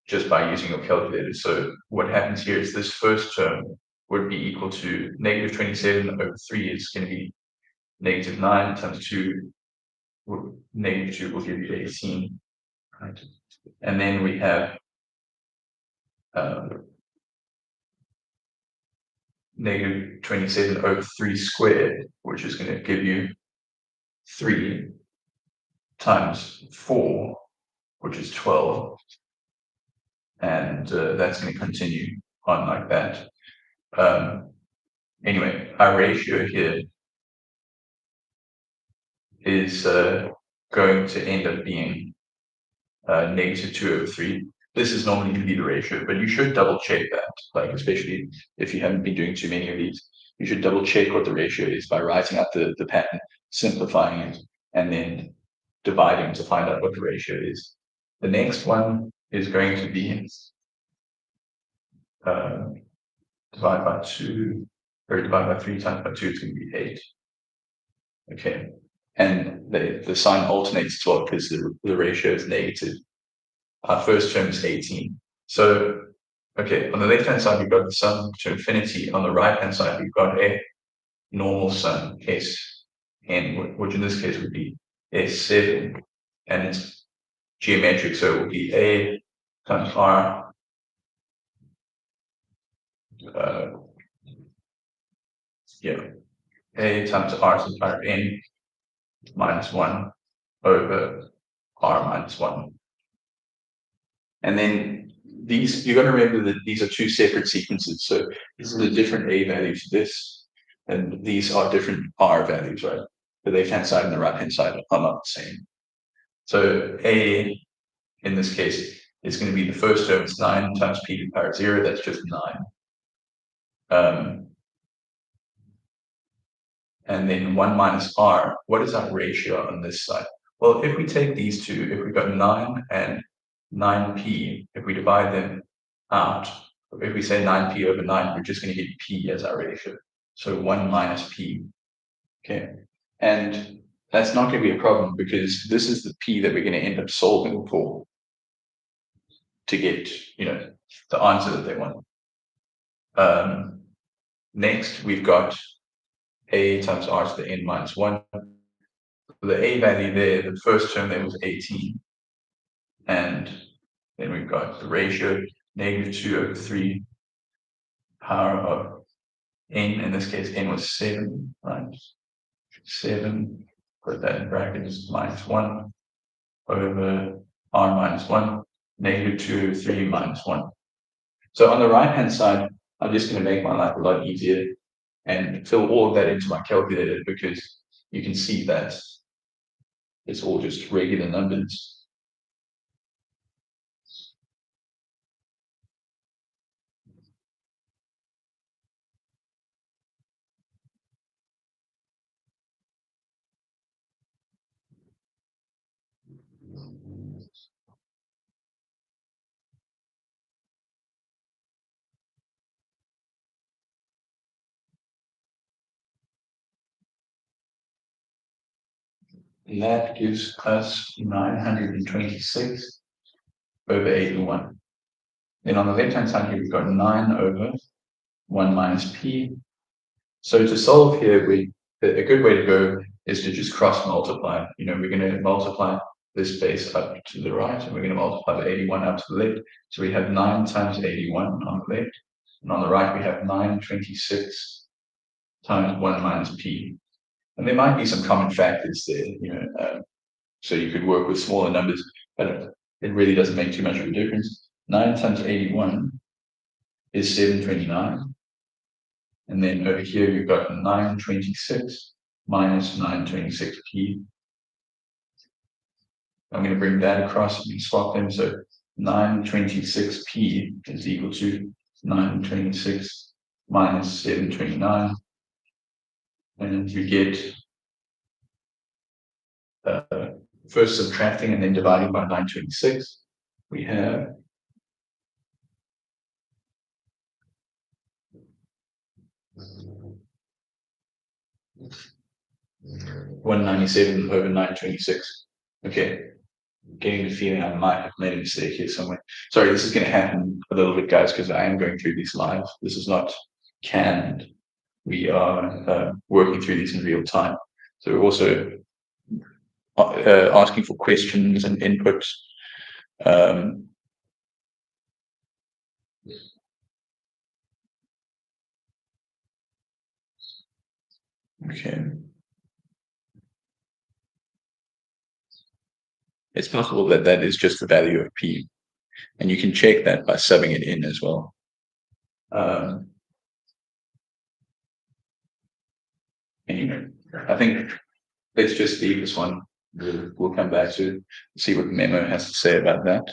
Speaker 1: just by using your calculator. So what happens here is this first term would be equal to negative 27 over 3 is going to be negative 9 times 2. Negative 2 will give you 18. Right? And then we have negative 27 over 3 squared, which is going to give you 3 times 4, which is 12. And that's going to continue on like that. Anyway, our ratio here is going to end up being negative 2 over 3. This is normally going to be the ratio, but you should double check that, like especially if you haven't been doing too many of these, you should double check what the ratio is by writing out the pattern, simplifying it, and then dividing to find out what the ratio is. The next one is going to be divide by 2, or divide by 3 times by 2 is going to be 8. Okay, and the sign alternates as well because the ratio is negative. Our first term is 18. So, okay, on the left-hand side, we've got the sum to infinity. On the right-hand side, we've got a normal sum, Sn, which in this case would be S7, and it's geometric, so it will be A times R A times R to the power n minus 1 over R minus 1. And then these, you're going to remember that these are two separate sequences. So this is a different A value to this, and these are different R values, right? The left-hand side and the right-hand side are not the same. So A, in this case, is going to be the first term, it's 9 times p to the power 0, that's just 9. And then 1 minus R, what is our ratio on this side? Well, if we take these two, if we've got 9 and 9p, if we divide them out, if we say 9p over 9, we're just going to get p as our ratio. So 1 minus p. Okay. And that's not going to be a problem because this is the p that we're going to end up solving for to get, the answer that they want. Next, we've got A times R to the n minus 1. The A value there, the first term there was 18. And then we've got the ratio, negative 2 over 3 power of n. In this case, n was 7, right? 7, put that in brackets, minus 1 over R minus 1, negative 2 over 3 minus 1. So on the right-hand side, I'm just going to make my life a lot easier and fill all of that into my calculator, because you can see that it's all just regular numbers. And that gives us 926 over 81. Then on the left-hand side here, we've got 9 over 1 minus p. So to solve here, a good way to go is to just cross multiply. We're going to multiply this base up to the right, and we're going to multiply the 81 up to the left. So we have 9 times 81 on the left, and on the right we have 926 times 1 minus p. And there might be some common factors there, so you could work with smaller numbers, but it really doesn't make too much of a difference. 9 times 81 is 729. And then over here, you've got 926 minus 926p. I'm going to bring that across and swap them. So 926p is equal to 926 minus 729. And we get first subtracting and then dividing by 926. We have 197 over 926. Okay, getting the feeling I might have made a mistake here somewhere. Sorry, this is going to happen a little bit, guys, because I am going through these live. This is not canned. We are working through these in real time. So we're also asking for questions and inputs. Okay. It's possible that that is just the value of p, and you can check that by subbing it in as well. Anyway, I think let's just leave this one. We'll come back to see what Memo has to say about that.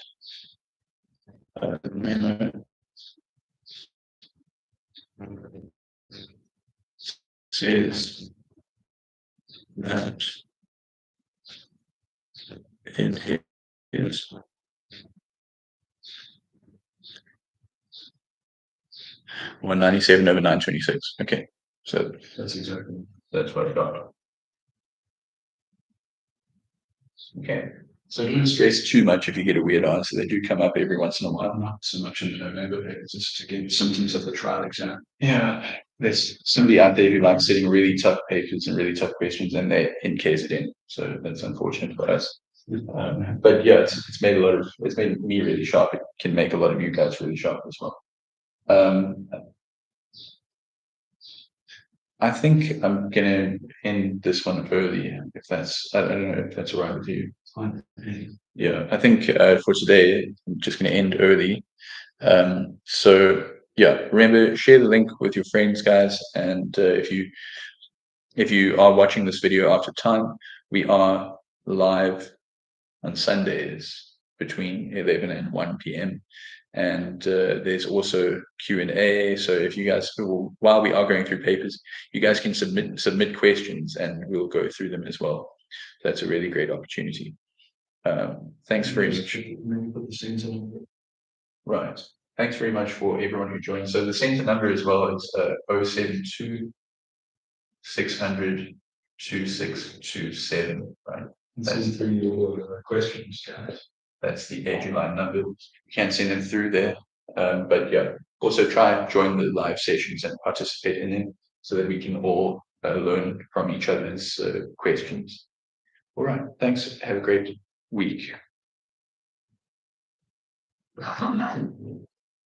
Speaker 1: Memo says that in his 197 over 926. Okay, so that's what I got. Okay, so don't stress too much if you get a weird answer. They do come up every once in a while.
Speaker 2: Not so much in the November papers, just to give symptoms of the trial exam.
Speaker 1: Yeah, there's somebody out there who likes setting really tough papers and really tough questions, and they encase it in. So that's unfortunate for us. But yeah, it's made me really sharp. It can make a lot of you guys really sharp as well. I think I'm gonna end this one early, if I don't know if that's all right with you.
Speaker 2: Fine.
Speaker 1: Yeah, I think for today, I'm just gonna end early. So yeah, remember, share the link with your friends, guys, and if you are watching this video after time, we are live on Sundays between 11 and 1 p.m. And there's also Q&A. So if you guys, while we are going through papers, you guys can submit questions, and we'll go through them as well. That's a really great opportunity. Thanks very much. Right. Thanks very much for everyone who joined. So the center number as well is 072 600 2627. Right.
Speaker 2: That's through your questions, guys.
Speaker 1: That's the Edgeline number. You can send them through there. But yeah, also try and join the live sessions and participate in them, so that we can all learn from each other's questions. All right. Thanks. Have a great week.